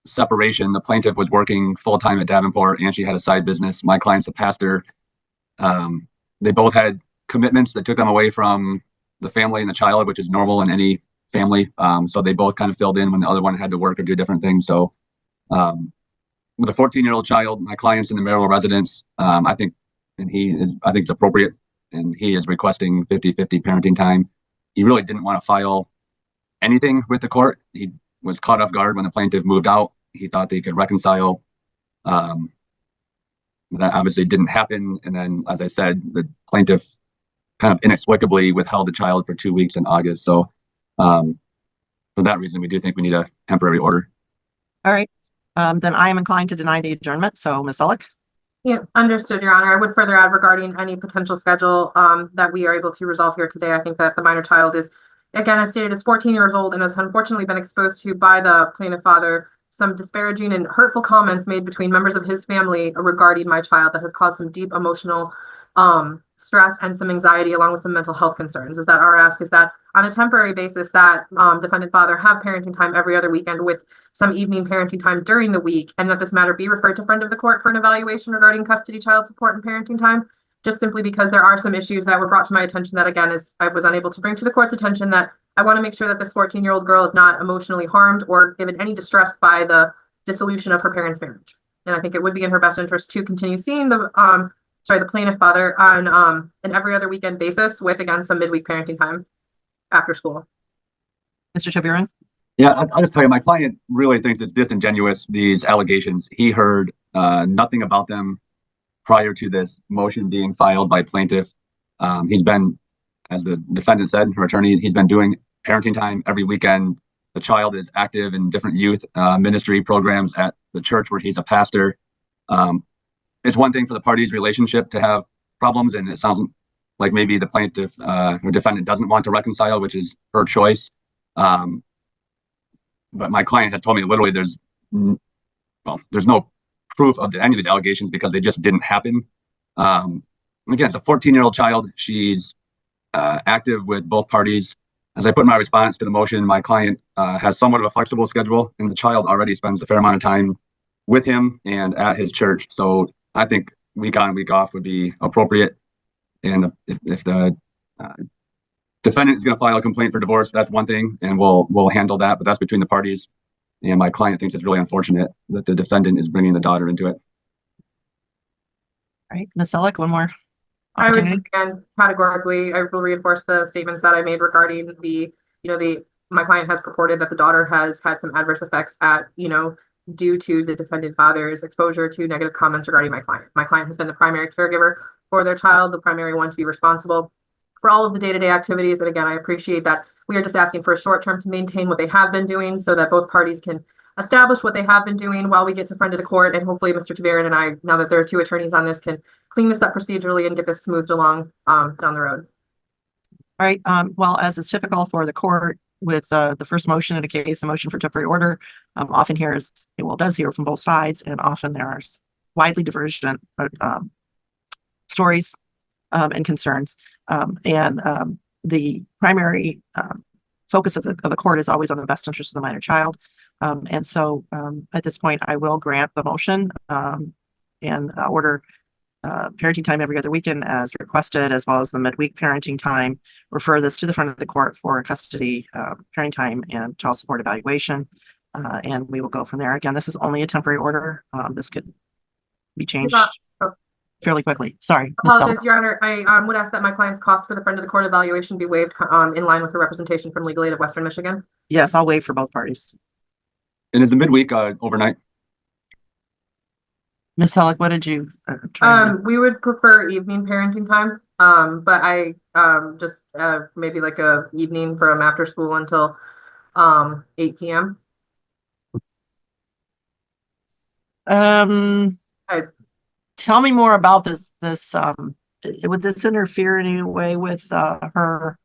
separation, the plaintiff was working full-time at Davenport and she had a side business. My client's a pastor. They both had commitments that took them away from the family and the child, which is normal in any family. So they both kind of filled in when the other one had to work or do different things. So with a 14-year-old child, my client's in the marital residence. I think it's appropriate, and he is requesting 50-50 parenting time. He really didn't want to file anything with the court. He was caught off guard when the plaintiff moved out. He thought they could reconcile. That obviously didn't happen. And then, as I said, the plaintiff kind of inexplicably withheld the child for 2 weeks in August. So for that reason, we do think we need a temporary order. All right. Then I am inclined to deny the adjournment. So Ms. Selleck? Yeah, understood, Your Honor. I would further add regarding any potential schedule that we are able to resolve here today. I think that the minor child is, again, as stated, is 14 years old and has unfortunately been exposed to, by the plaintiff father, some disparaging and hurtful comments made between members of his family regarding my child that has caused some deep emotional stress and some anxiety along with some mental health concerns. Is that our ask is that on a temporary basis that defendant father have parenting time every other weekend with some evening parenting time during the week, and that this matter be referred to friend of the court for an evaluation regarding custody, child support, and parenting time, just simply because there are some issues that were brought to my attention that, again, I was unable to bring to the court's attention, that I want to make sure that this 14-year-old girl is not emotionally harmed or given any distress by the dissolution of her parents' marriage. And I think it would be in her best interest to continue seeing the plaintiff father on an every other weekend basis with, again, some midweek parenting time after school. Mr. Taviran? Yeah, I'll just tell you, my client really thinks it's disingenuous, these allegations. He heard nothing about them prior to this motion being filed by plaintiff. He's been, as the defendant said, her attorney, he's been doing parenting time every weekend. The child is active in different youth ministry programs at the church where he's a pastor. It's one thing for the parties' relationship to have problems, and it sounds like maybe the plaintiff or defendant doesn't want to reconcile, which is her choice. But my client has told me literally there's no proof of any of the allegations because they just didn't happen. Again, it's a 14-year-old child. She's active with both parties. As I put in my response to the motion, my client has somewhat of a flexible schedule, and the child already spends a fair amount of time with him and at his church. So I think week on, week off would be appropriate. And if the defendant is going to file a complaint for divorce, that's one thing, and we'll handle that. But that's between the parties. And my client thinks it's really unfortunate that the defendant is bringing the daughter into it. All right, Ms. Selleck, one more. I would, again, categorically, I will reinforce the statements that I made regarding my client has purported that the daughter has had some adverse effects due to the defendant father's exposure to negative comments regarding my client. My client has been the primary caregiver for their child, the primary one to be responsible for all of the day-to-day activities. And again, I appreciate that we are just asking for a short term to maintain what they have been doing so that both parties can establish what they have been doing while we get to front of the court. And hopefully Mr. Taviran and I, now that there are two attorneys on this, can clean this up procedurally and get this smoothed along down the road. All right. Well, as is typical for the court, with the first motion in a case, a motion for temporary order, often hears, well, does hear from both sides, and often there are widely divergent stories and concerns. The primary focus of the court is always on the best interest of the minor child. And so at this point, I will grant the motion and order parenting time every other weekend as requested, as well as the midweek parenting time. Refer this to the front of the court for custody, parenting time, and child support evaluation. And we will go from there. Again, this is only a temporary order. This could be changed fairly quickly. Sorry. Apologies, Your Honor. I would ask that my client's cost for the friend of the court evaluation be waived in line with the representation from Legal Aid of Western Michigan. Yes, I'll waive for both parties. And is the midweek overnight? Ms. Selleck, what did you we would prefer evening parenting time. But I just maybe like a evening from after school until 8 p.m. Tell me more about this. Would this interfere in any way with her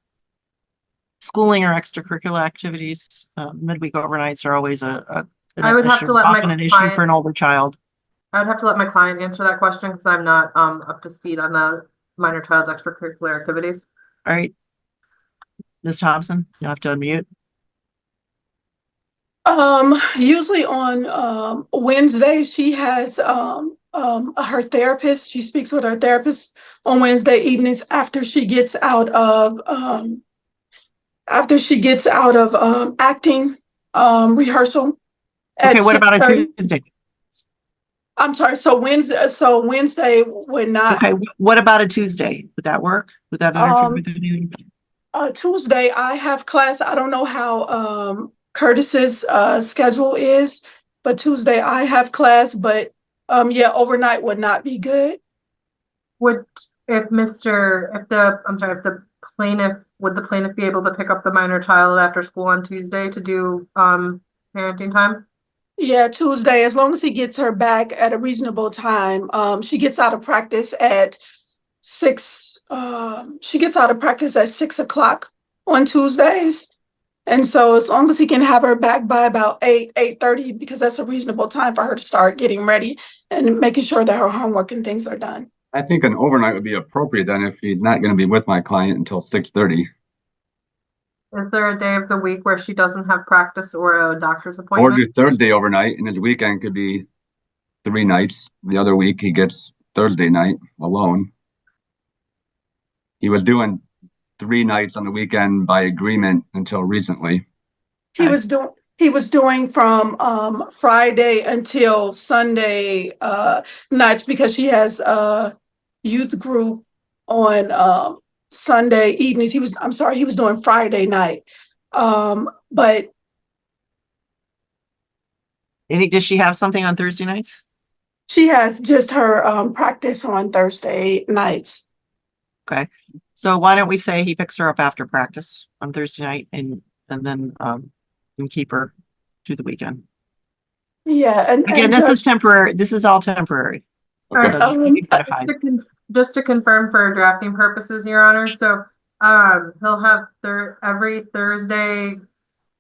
schooling or extracurricular activities? Midweek overnights are always often an issue for an older child. I would have to let my client answer that question because I'm not up to speed on the minor child's extracurricular activities. All right. Ms. Thompson, you'll have to unmute. Usually on Wednesday, she has her therapist. She speaks with her therapist on Wednesday evenings after she gets out of acting rehearsal. Okay, what about a Tuesday? I'm sorry. So Wednesday would not. Okay, what about a Tuesday? Would that work? Would that interfere with anything? Tuesday, I have class. I don't know how Curtis's schedule is, but Tuesday I have class. But yeah, overnight would not be good. Would the plaintiff be able to pick up the minor child after school on Tuesday to do parenting time? Yeah, Tuesday, as long as he gets her back at a reasonable time. She gets out of practice at 6. She gets out of practice at 6 o'clock on Tuesdays. And so as long as he can have her back by about 8:30, because that's a reasonable time for her to start getting ready and making sure that her homework and things are done. I think an overnight would be appropriate then if he's not going to be with my client until 6:30. Is there a day of the week where she doesn't have practice or a doctor's appointment? Or do Thursday overnight, and his weekend could be 3 nights. The other week he gets Thursday night alone. He was doing 3 nights on the weekend by agreement until recently. He was doing from Friday until Sunday nights because she has a youth group on Sunday evenings. He was doing Friday night. But does she have something on Thursday nights? She has just her practice on Thursday nights. Okay. So why don't we say he picks her up after practice on Thursday night and then keep her through the weekend. Yeah. And again, this is temporary. This is all temporary. Okay. Just to confirm for drafting purposes, Your Honor. So he'll have every Thursday.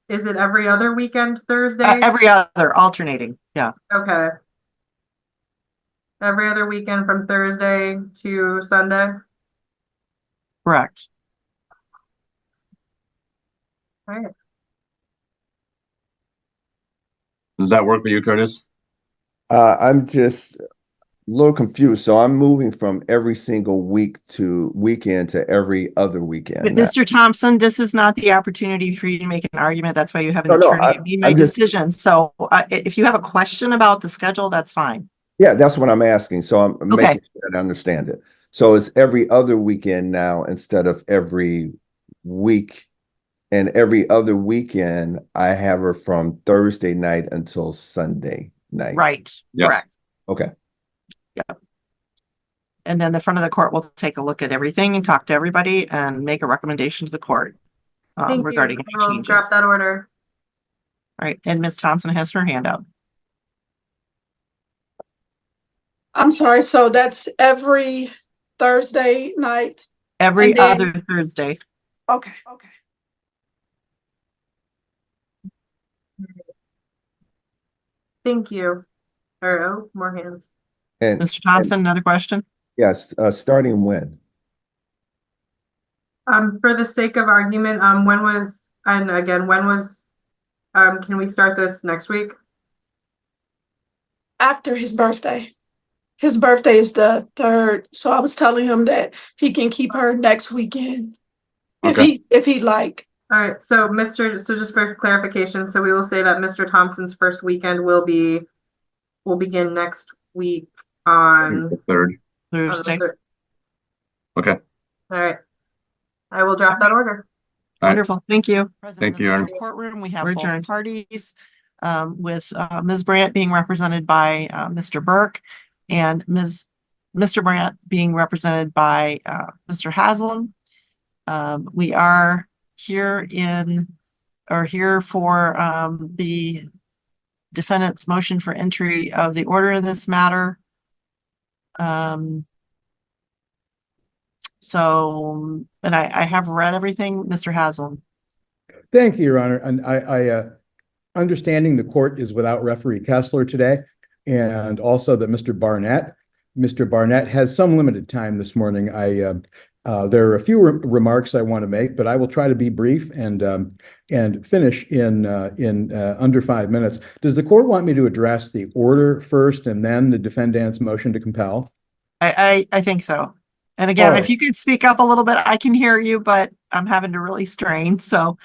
Is it every other weekend Thursday? Every other, alternating. Yeah. Okay. Every other weekend from Thursday to Sunday? Correct. All right. Does that work for you, Curtis? I'm just a little confused. So I'm moving from every single week to weekend to every other weekend. But Mr. Thompson, this is not the opportunity for you to make an argument. That's why you have an attorney be my decision. So if you have a question about the schedule, that's fine. Yeah, that's what I'm asking. So I'm making sure I understand it. So it's every other weekend now instead of every week. And every other weekend, I have her from Thursday night until Sunday night. Right. Yes. Correct. Okay. Yeah. And then the front of the court will take a look at everything and talk to everybody and make a recommendation to the court regarding any changes. Draft that order. All right. And Ms. Thompson has her hand up. I'm sorry. So that's every Thursday night? Every other Thursday. Okay. Thank you. More hands. And Mr. Thompson, another question? yes, starting when? For the sake of argument, when was, can we start this next week? After his birthday. His birthday is the 3rd, so I was telling him that he can keep her next weekend. If he'd like. All right, so just for clarification, so we will say that Mr. Thompson's first weekend will begin next week on The 3rd. Thursday. Okay. All right. I will draft that order. All right. Wonderful. Thank you. Thank you, Your Honor. Courtroom, we have We're both adjourned. parties, with Ms. Brandt being represented by Mr. Burke and Mr. Brandt being represented by Mr. Haslam. We are here for the defendant's motion for entry of the order in this matter. So, and I have read everything, Mr. Haslam. Thank you, Your Honor. And I understanding the court is without referee Kessler today, and also that Mr. Barnett has some limited time this morning. There are a few remarks I want to make, but I will try to be brief and finish in under 5 minutes. Does the court want me to address the order first and then the defendant's motion to compel? I think so. And again, All if you could speak up a little bit, I can hear you, but I'm having to really strain. So,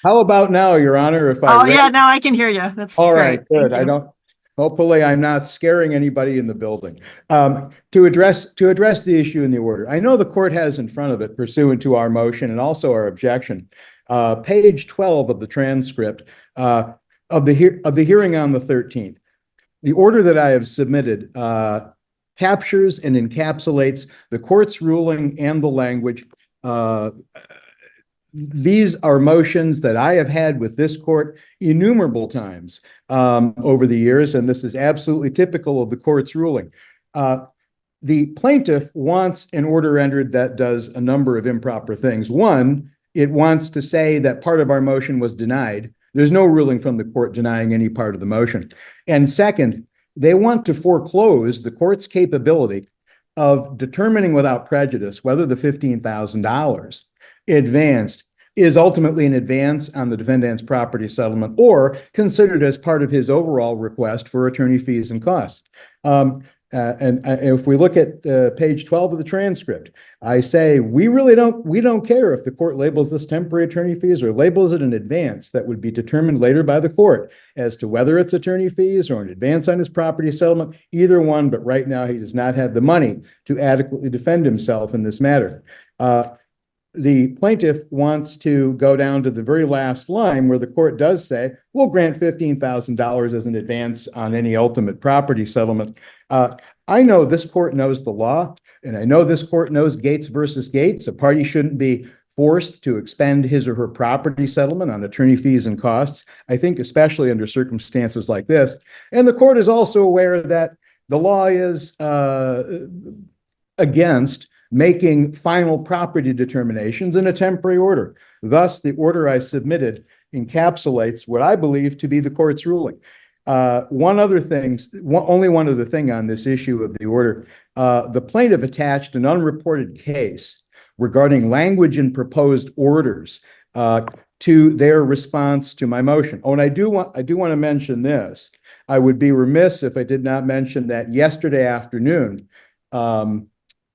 How about now, Your Honor? yeah, now I can hear you. That's all great. right. Good. Thank you. Hopefully I'm not scaring anybody in the building. To address the issue in the order, I know the court has in front of it, pursuant to our motion and also our objection, page 12 of the transcript of the hearing on the 13th. The order that I have submitted captures and encapsulates the court's ruling and the language. These are motions that I have had with this court innumerable times over the years, and this is absolutely typical of the court's ruling. The plaintiff wants an order entered that does a number of improper things. One, it wants to say that part of our motion was denied. There's no ruling from the court denying any part of the motion. And second, they want to foreclose the court's capability of determining without prejudice whether the $15,000 advanced is ultimately an advance on the defendant's property settlement or considered as part of his overall request for attorney fees and costs. And if we look at page 12 of the transcript, I say we don't care if the court labels this temporary attorney fees or labels it an advance that would be determined later by the court as to whether it's attorney fees or an advance on his property settlement, either one. But right now he does not have the money to adequately defend himself in this matter. The plaintiff wants to go down to the very last line where the court does say, we'll grant $15,000 as an advance on any ultimate property settlement. I know this court knows the law, and I know this court knows Gates versus Gates. A party shouldn't be forced to expend his or her property settlement on attorney fees and costs, I think especially under circumstances like this. And the court is also aware that the law is against making final property determinations in a temporary order. Thus, the order I submitted encapsulates what I believe to be the court's ruling. Only one other thing on this issue of the order. The plaintiff attached an unreported case regarding language in proposed orders to their response to my motion. Oh, and I do want to mention this. I would be remiss if I did not mention that yesterday afternoon,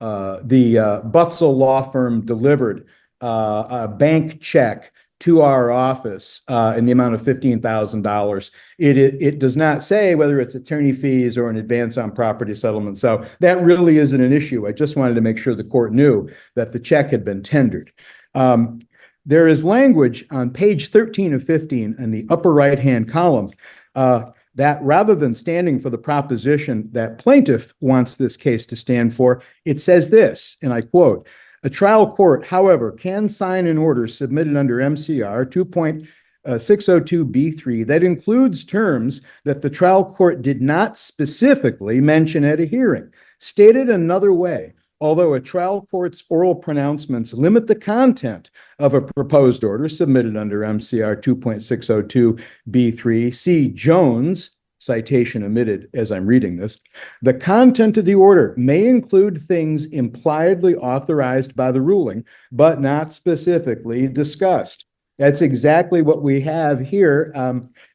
the Butzel law firm delivered a bank check to our office in the amount of $15,000. It does not say whether it's attorney fees or an advance on property settlement. So that really isn't an issue. I just wanted to make sure the court knew that the check had been tendered. There is language on page 13 of 15 in the upper right-hand column that rather than standing for the proposition that plaintiff wants this case to stand for, it says this, and I quote, "A trial court, however, can sign an order submitted under MCR 2.602B3 that includes terms that the trial court did not specifically mention at a hearing. Stated another way, although a trial court's oral pronouncements limit the content of a proposed order submitted under MCR 2.602B3, see Jones, citation omitted as I'm reading this. The content of the order may include things impliedly authorized by the ruling, but not specifically discussed. That's exactly what we have here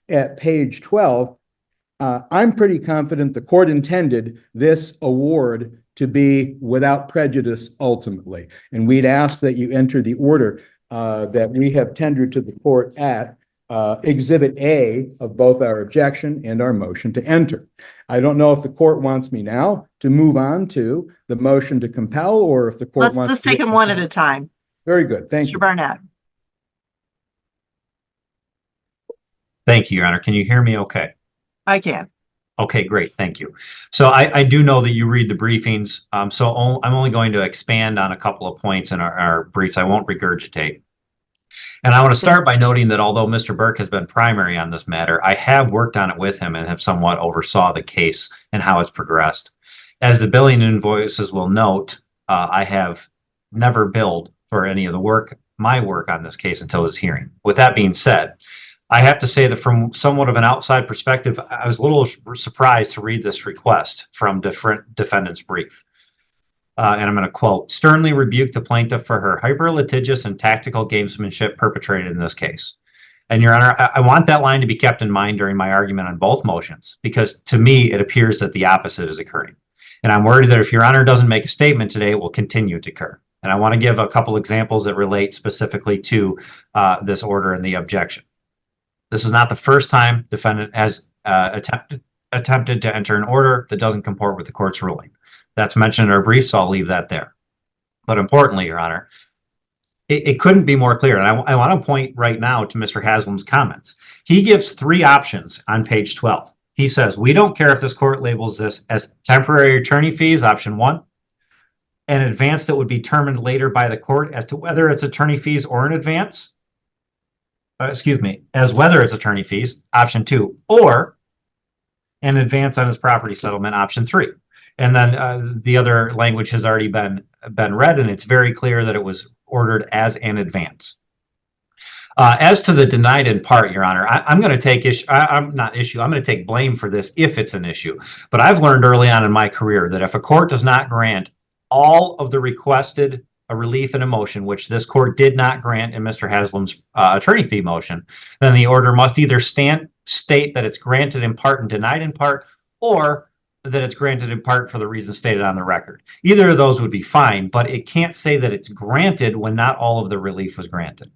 at page 12. I'm pretty confident the court intended this award to be without prejudice ultimately. And we'd ask that you enter the order that we have tendered to the court at Exhibit A of both our objection and our motion to enter. I don't know if the court wants me now to move on to the motion to compel, or if the court wants. Let's take them one at a time. Very good. Thank you. Mr. Barnett. Thank you, Your Honor. Can you hear me okay? I can. Okay, great. Thank you. So I do know that you read the briefings. So I'm only going to expand on a couple of points in our briefs. I won't regurgitate. And I want to start by noting that although Mr. Burke has been primary on this matter, I have worked on it with him and have somewhat oversaw the case and how it's progressed. As the billing invoices will note, I have never billed for any of the my work on this case until this hearing. With that being said, I have to say that from somewhat of an outside perspective, I was a little surprised to read this request from different defendant's brief. And I'm going to quote, "Sternly rebuke the plaintiff for her hyper-litigious and tactical gamesmanship perpetrated in this case." And Your Honor, I want that line to be kept in mind during my argument on both motions, because to me, it appears that the opposite is occurring. And I'm worried that if Your Honor doesn't make a statement today, it will continue to occur. And I want to give a couple examples that relate specifically to this order and the objection. This is not the first time defendant has attempted to enter an order that doesn't comport with the court's ruling. That's mentioned in our brief, so I'll leave that there. But importantly, Your Honor, it couldn't be more clear. And I want to point right now to Mr. Haslam's comments. He gives three options on page 12. He says, "We don't care if this court labels this as temporary attorney fees, option 1, an advance that would be determined later by the court as to whether it's attorney fees or an advance, as whether it's attorney fees, option 2, or an advance on his property settlement, option 3. And then the other language has already been read, and it's very clear that it was ordered as an advance. As to the denied in part, Your Honor, I'm going to take issue. I'm going to take blame for this if it's an issue. But I've learned early on in my career that if a court does not grant all of the requested relief in a motion, which this court did not grant in Mr. Haslam's attorney fee motion, then the order must either state that it's granted in part and denied in part, or that it's granted in part for the reasons stated on the record. Either of those would be fine, but it can't say that it's granted when not all of the relief was granted.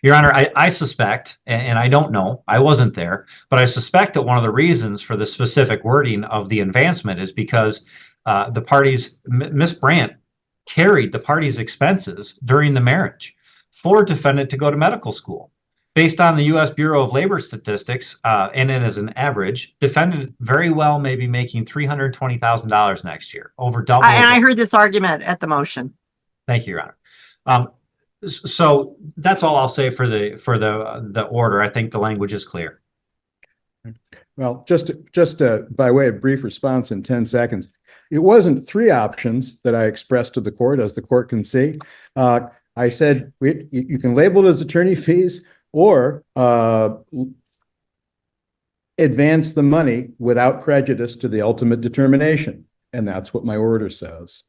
Your Honor, I suspect, and I don't know, I wasn't there, but I suspect that one of the reasons for the specific wording of the advancement is because the parties, Ms. Brandt, carried the party's expenses during the marriage for defendant to go to medical school. Based on the U.S. Bureau of Labor Statistics, and then as an average, defendant very well may be making $320,000 next year, over double. And I heard this argument at the motion. Thank you, Your Honor. So that's all I'll say for the order. I think the language is clear. Well, just by way of brief response in 10 seconds, it wasn't three options that I expressed to the court, as the court can see. I said you can label it as attorney fees, or advance the money without prejudice to the ultimate determination. And that's what my order says.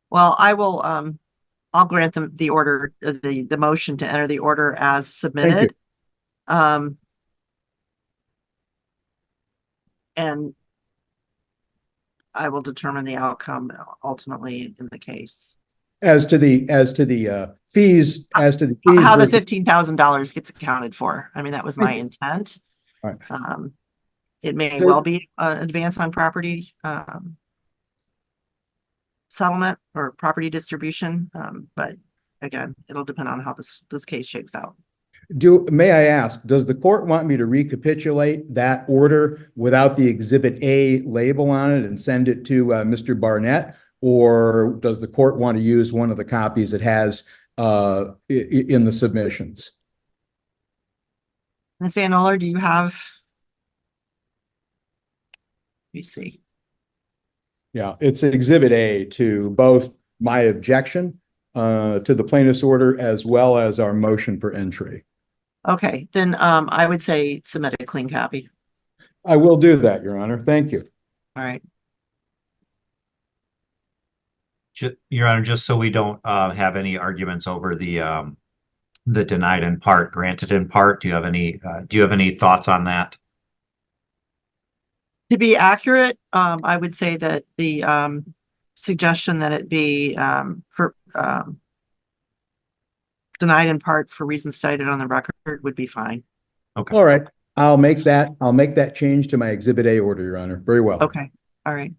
Well, I will, I'll grant the order, the motion to enter the order as submitted. And I will determine the outcome ultimately in the case. As to the fees, how the $15,000 gets accounted for. I mean, that was my intent. Right. It may well be an advance on property settlement or property distribution, but again, it'll depend on how this case shakes out. May I ask, does the court want me to recapitulate that order without the Exhibit A label on it and send it to Mr. Barnett? Or does the court want to use one of the copies it has in the submissions? Ms. Van Oler, do you have? Let me see. Yeah, it's Exhibit A to both my objection to the plaintiff's order as well as our motion for entry. Okay, then I would say submit a clean copy. I will do that, Your Honor. Thank you. All right. Your Honor, just so we don't have any arguments over the denied in part, granted in part, do you have any thoughts on that? To be accurate, I would say that the suggestion that it be for denied in part for reasons cited on the record would be fine. Okay. All right. I'll make that change to my Exhibit A order, Your Honor. Very well. Okay. All right.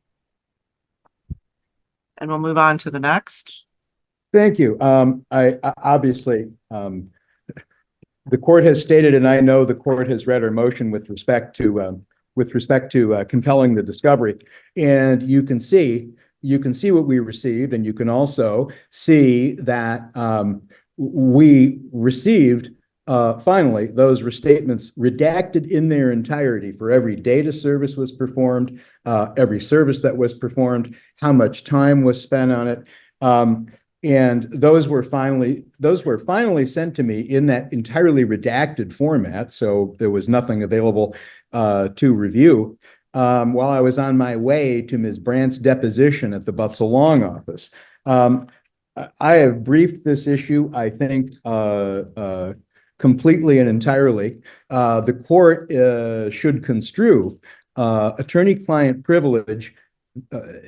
And we'll move on to the next. Thank you. I obviously, the court has stated, and I know the court has read our motion with respect to compelling the discovery. And you can see what we received, and you can also see that we received finally those restatements redacted in their entirety for every data service was performed, every service that was performed, how much time was spent on it. And those were finally sent to me in that entirely redacted format. So there was nothing available to review while I was on my way to Ms. Brandt's deposition at the Butzel Long office. I have briefed this issue, I think, completely and entirely. The court should construe attorney-client privilege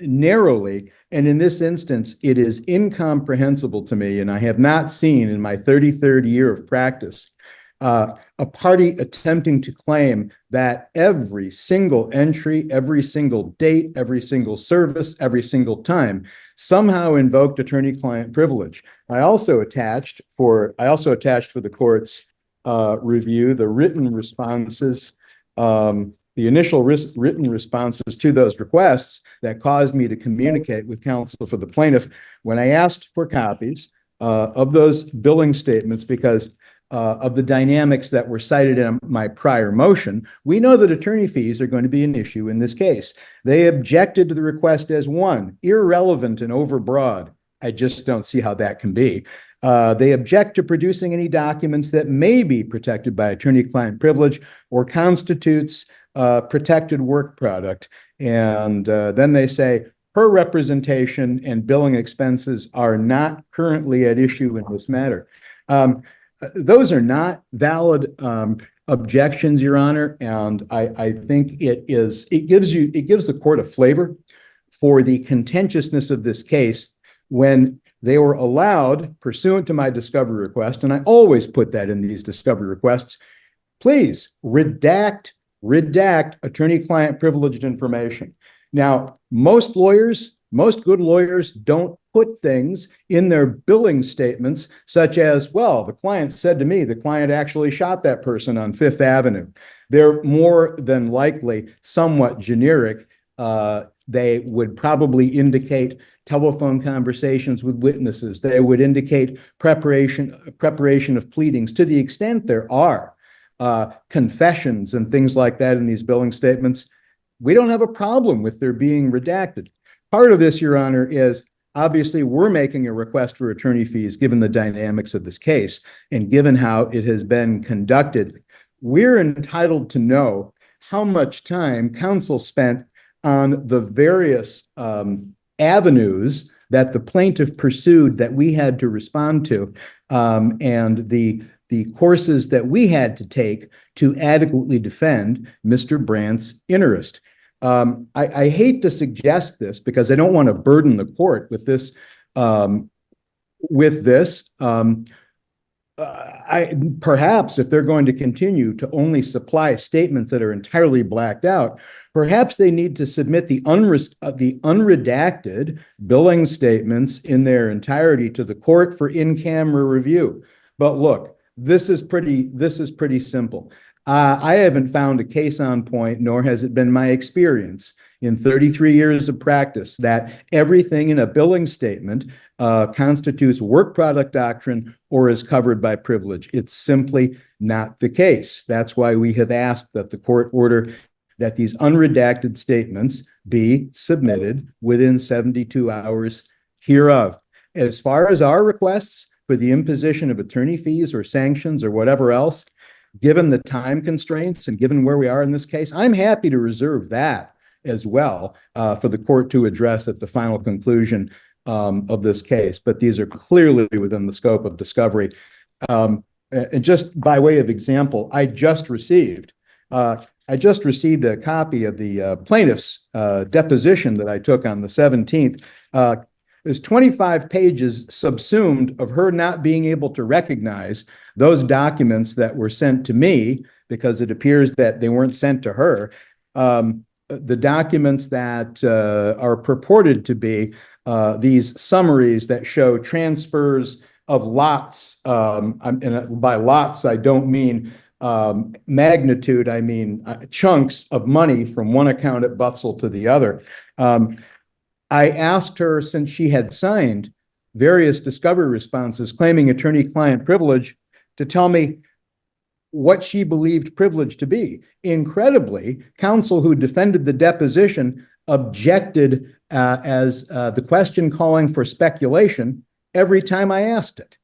narrowly, and in this instance, it is incomprehensible to me, and I have not seen in my 33rd year of practice a party attempting to claim that every single entry, every single date, every single service, every single time somehow invoked attorney-client privilege. I also attached for the court's review the written responses, the initial written responses to those requests that caused me to communicate with counsel for the plaintiff when I asked for copies of those billing statements because of the dynamics that were cited in my prior motion. We know that attorney fees are going to be an issue in this case. They objected to the request as one, irrelevant and overbroad. I just don't see how that can be. They object to producing any documents that may be protected by attorney-client privilege or constitutes protected work product. And then they say, her representation and billing expenses are not currently at issue in this matter. Those are not valid objections, Your Honor, and I think it gives the court a flavor for the contentiousness of this case when they were allowed, pursuant to my discovery request, and I always put that in these discovery requests, please redact attorney-client privileged information. Now, most good lawyers don't put things in their billing statements, such as, well, the client said to me, the client actually shot that person on Fifth Avenue. They're more than likely somewhat generic. They would probably indicate telephone conversations with witnesses. They would indicate preparation of pleadings to the extent there are confessions and things like that in these billing statements. We don't have a problem with their being redacted. Part of this, Your Honor, is obviously we're making a request for attorney fees given the dynamics of this case and given how it has been conducted. We're entitled to know how much time counsel spent on the various avenues that the plaintiff pursued that we had to respond to, and the courses that we had to take to adequately defend Mr. Brandt's interest. I hate to suggest this because I don't want to burden the court with this. Perhaps if they're going to continue to only supply statements that are entirely blacked out, perhaps they need to submit the unredacted billing statements in their entirety to the court for in-camera review. But look, this is pretty simple. I haven't found a case on point, nor has it been my experience in 33 years of practice that everything in a billing statement constitutes work product doctrine or is covered by privilege. It's simply not the case. That's why we have asked that the court order that these unredacted statements be submitted within 72 hours hereof. As far as our requests for the imposition of attorney fees or sanctions or whatever else, given the time constraints and given where we are in this case, I'm happy to reserve that as well for the court to address at the final conclusion of this case. But these are clearly within the scope of discovery. And just by way of example, I just received a copy of the plaintiff's deposition that I took on the 17th. There's 25 pages subsumed of her not being able to recognize those documents that were sent to me because it appears that they weren't sent to her. The documents that are purported to be these summaries that show transfers of lots, and by lots, I don't mean magnitude, I mean chunks of money from one account at Butzel to the other. I asked her, since she had signed various discovery responses claiming attorney-client privilege, to tell me what she believed privilege to be. Incredibly, counsel who defended the deposition objected as the question calling for speculation every time I asked it.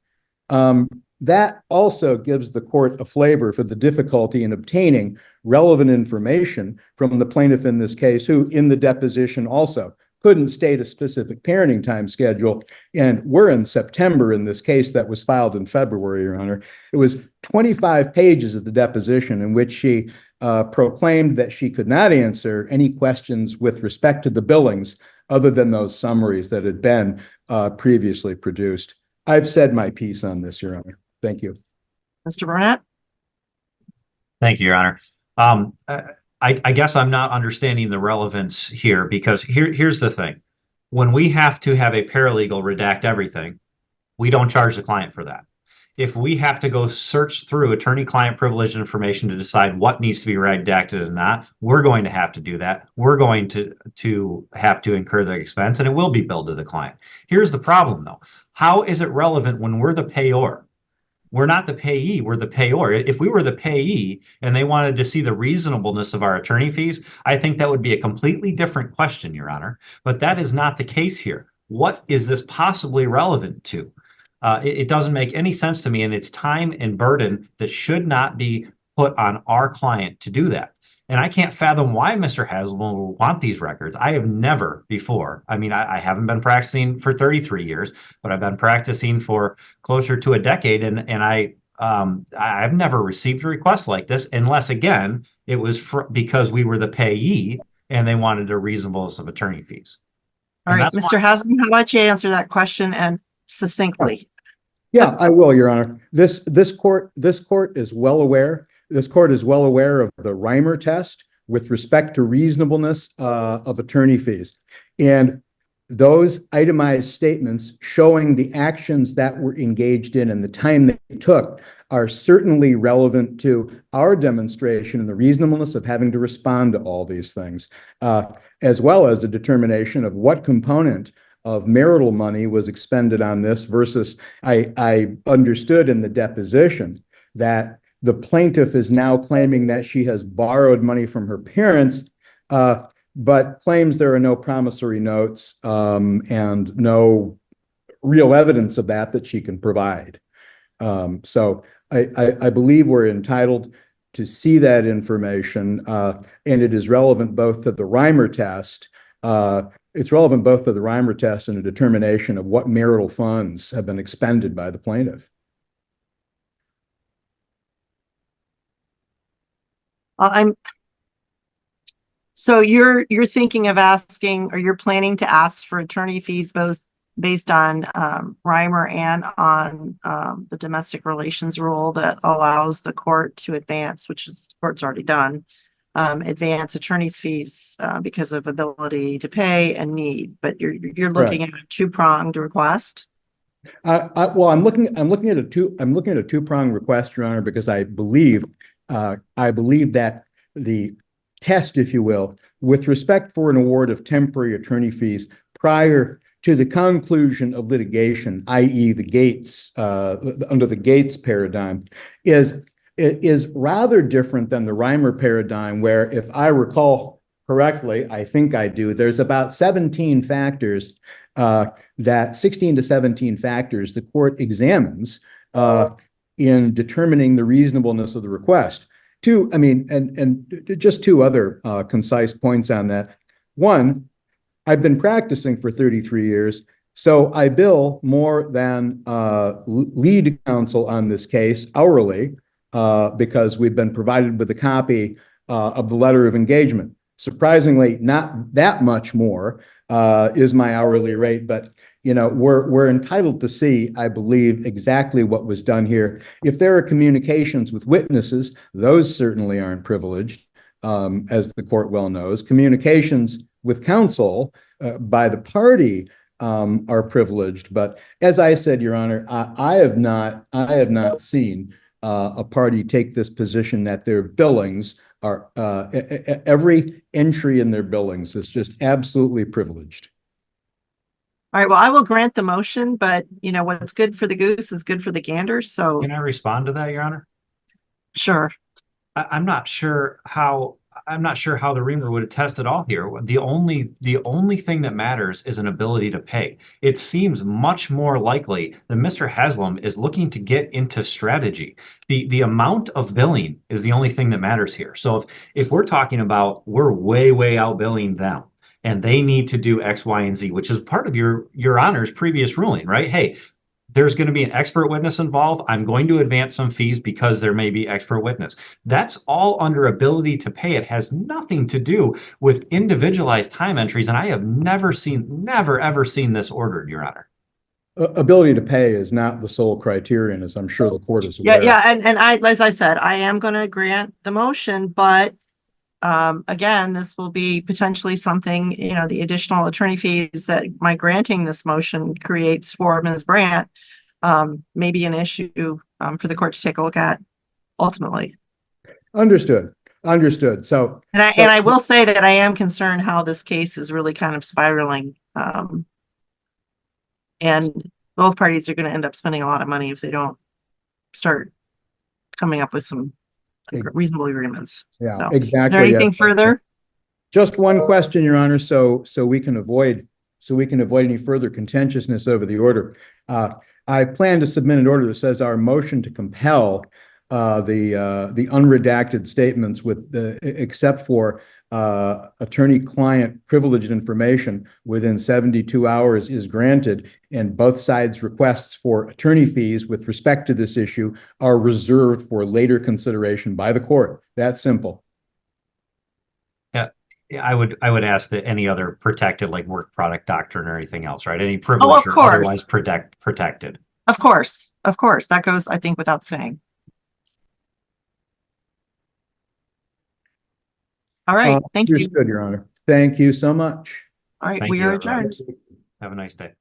That also gives the court a flavor for the difficulty in obtaining relevant information from the plaintiff in this case, who in the deposition also couldn't state a specific parenting time schedule. And we're in September in this case that was filed in February, Your Honor. It was 25 pages of the deposition in which she proclaimed that she could not answer any questions with respect to the billings other than those summaries that had been previously produced. I've said my piece on this, Your Honor. Thank you. Mr. Burnett? Thank you, Your Honor. I guess I'm not understanding the relevance here, because here's the thing. When we have to have a paralegal redact everything, we don't charge the client for that. If we have to go search through attorney-client privilege information to decide what needs to be redacted and not, we're going to have to do that. We're going to have to incur the expense, and it will be billed to the client. Here's the problem, though. How is it relevant when we're the payor? We're not the payee, we're the payor. If we were the payee and they wanted to see the reasonableness of our attorney fees, I think that would be a completely different question, Your Honor. But that is not the case here. What is this possibly relevant to? It doesn't make any sense to me, and it's time and burden that should not be put on our client to do that. And I can't fathom why Mr. Haslam will want these records. I have never before. I mean, I haven't been practicing for 33 years, but I've been practicing for closer to a decade, and I've never received a request like this, unless again it was because we were the payee and they wanted a reasonableness of attorney fees. All right, Mr. Haslam, how about you answer that question and succinctly? Yeah, I will, Your Honor. This court is well aware. This court is well aware of the Reimer test with respect to reasonableness of attorney fees. And those itemized statements showing the actions that were engaged in and the time they took are certainly relevant to our demonstration and the reasonableness of having to respond to all these things, as well as a determination of what component of marital money was expended on this versus I understood in the deposition that the plaintiff is now claiming that she has borrowed money from her parents, but claims there are no promissory notes and no real evidence of that she can provide. So I believe we're entitled to see that information, and it is relevant both to the Reimer test. It's relevant both to the Reimer test and a determination of what marital funds have been expended by the plaintiff. So you're thinking of asking, or you're planning to ask for attorney fees both based on Reimer and on the domestic relations rule that allows the court to advance, which is the court's already done, advance attorney's fees because of ability to pay and need. But you're looking at a two-pronged request. Well, I'm looking at a two-pronged request, Your Honor, because I believe that the test, if you will, with respect for an award of temporary attorney fees prior to the conclusion of litigation, i.e. the Gates, under the Gates paradigm, is rather different than the Reimer paradigm, where, if I recall correctly, I think I do, there's about 17 factors that 16 to 17 factors the court examines in determining the reasonableness of the request. Just two other concise points on that. One, I've been practicing for 33 years, so I bill more than lead counsel on this case hourly because we've been provided with a copy of the letter of engagement. Surprisingly, not that much more is my hourly rate, but we're entitled to see, I believe, exactly what was done here. If there are communications with witnesses, those certainly aren't privileged, as the court well knows. Communications with counsel by the party are privileged. But as I said, Your Honor, I have not seen a party take this position that their billings are every entry in their billings is just absolutely privileged. All right, well, I will grant the motion, but what's good for the goose is good for the gander. So Can I respond to that, Your Honor? sure. I'm not sure how the reamer would attest at all here. The only thing that matters is an ability to pay. It seems much more likely that Mr. Haslam is looking to get into strategy. The amount of billing is the only thing that matters here. So if we're talking about we're way outbilling them and they need to do X, Y, and Z, which is part of your Honor's previous ruling, right? Hey, there's going to be an expert witness involved. I'm going to advance some fees because there may be expert witness. That's all under ability to pay. It has nothing to do with individualized time entries. And I have never ever seen this ordered, Your Honor. Ability to pay is not the sole criterion, as I'm sure the court is aware. Yeah. And as I said, I am going to grant the motion, but again, this will be potentially something, the additional attorney fees that my granting this motion creates for Ms. Brandt may be an issue for the court to take a look at ultimately. Understood. So, I will say that I am concerned how this case is really kind of spiraling. And both parties are going to end up spending a lot of money if they don't start coming up with some reasonable agreements. Yeah, so, exactly. Is there anything further? Just one question, Your Honor, so we can avoid any further contentiousness over the order. I plan to submit an order that says our motion to compel the unredacted statements except for attorney-client privileged information within 72 hours is granted, and both sides' requests for attorney fees with respect to this issue are reserved for later consideration by the court. That simple. Yeah, I would ask that any other protected, like work product doctrine or anything else, right? Any privilege or otherwise protected. Of course. That goes, I think, without saying. All right. Thank you. Understood, Your Honor. Thank you so much. All right. Thank We you, are everybody. adjourned. Have a nice day.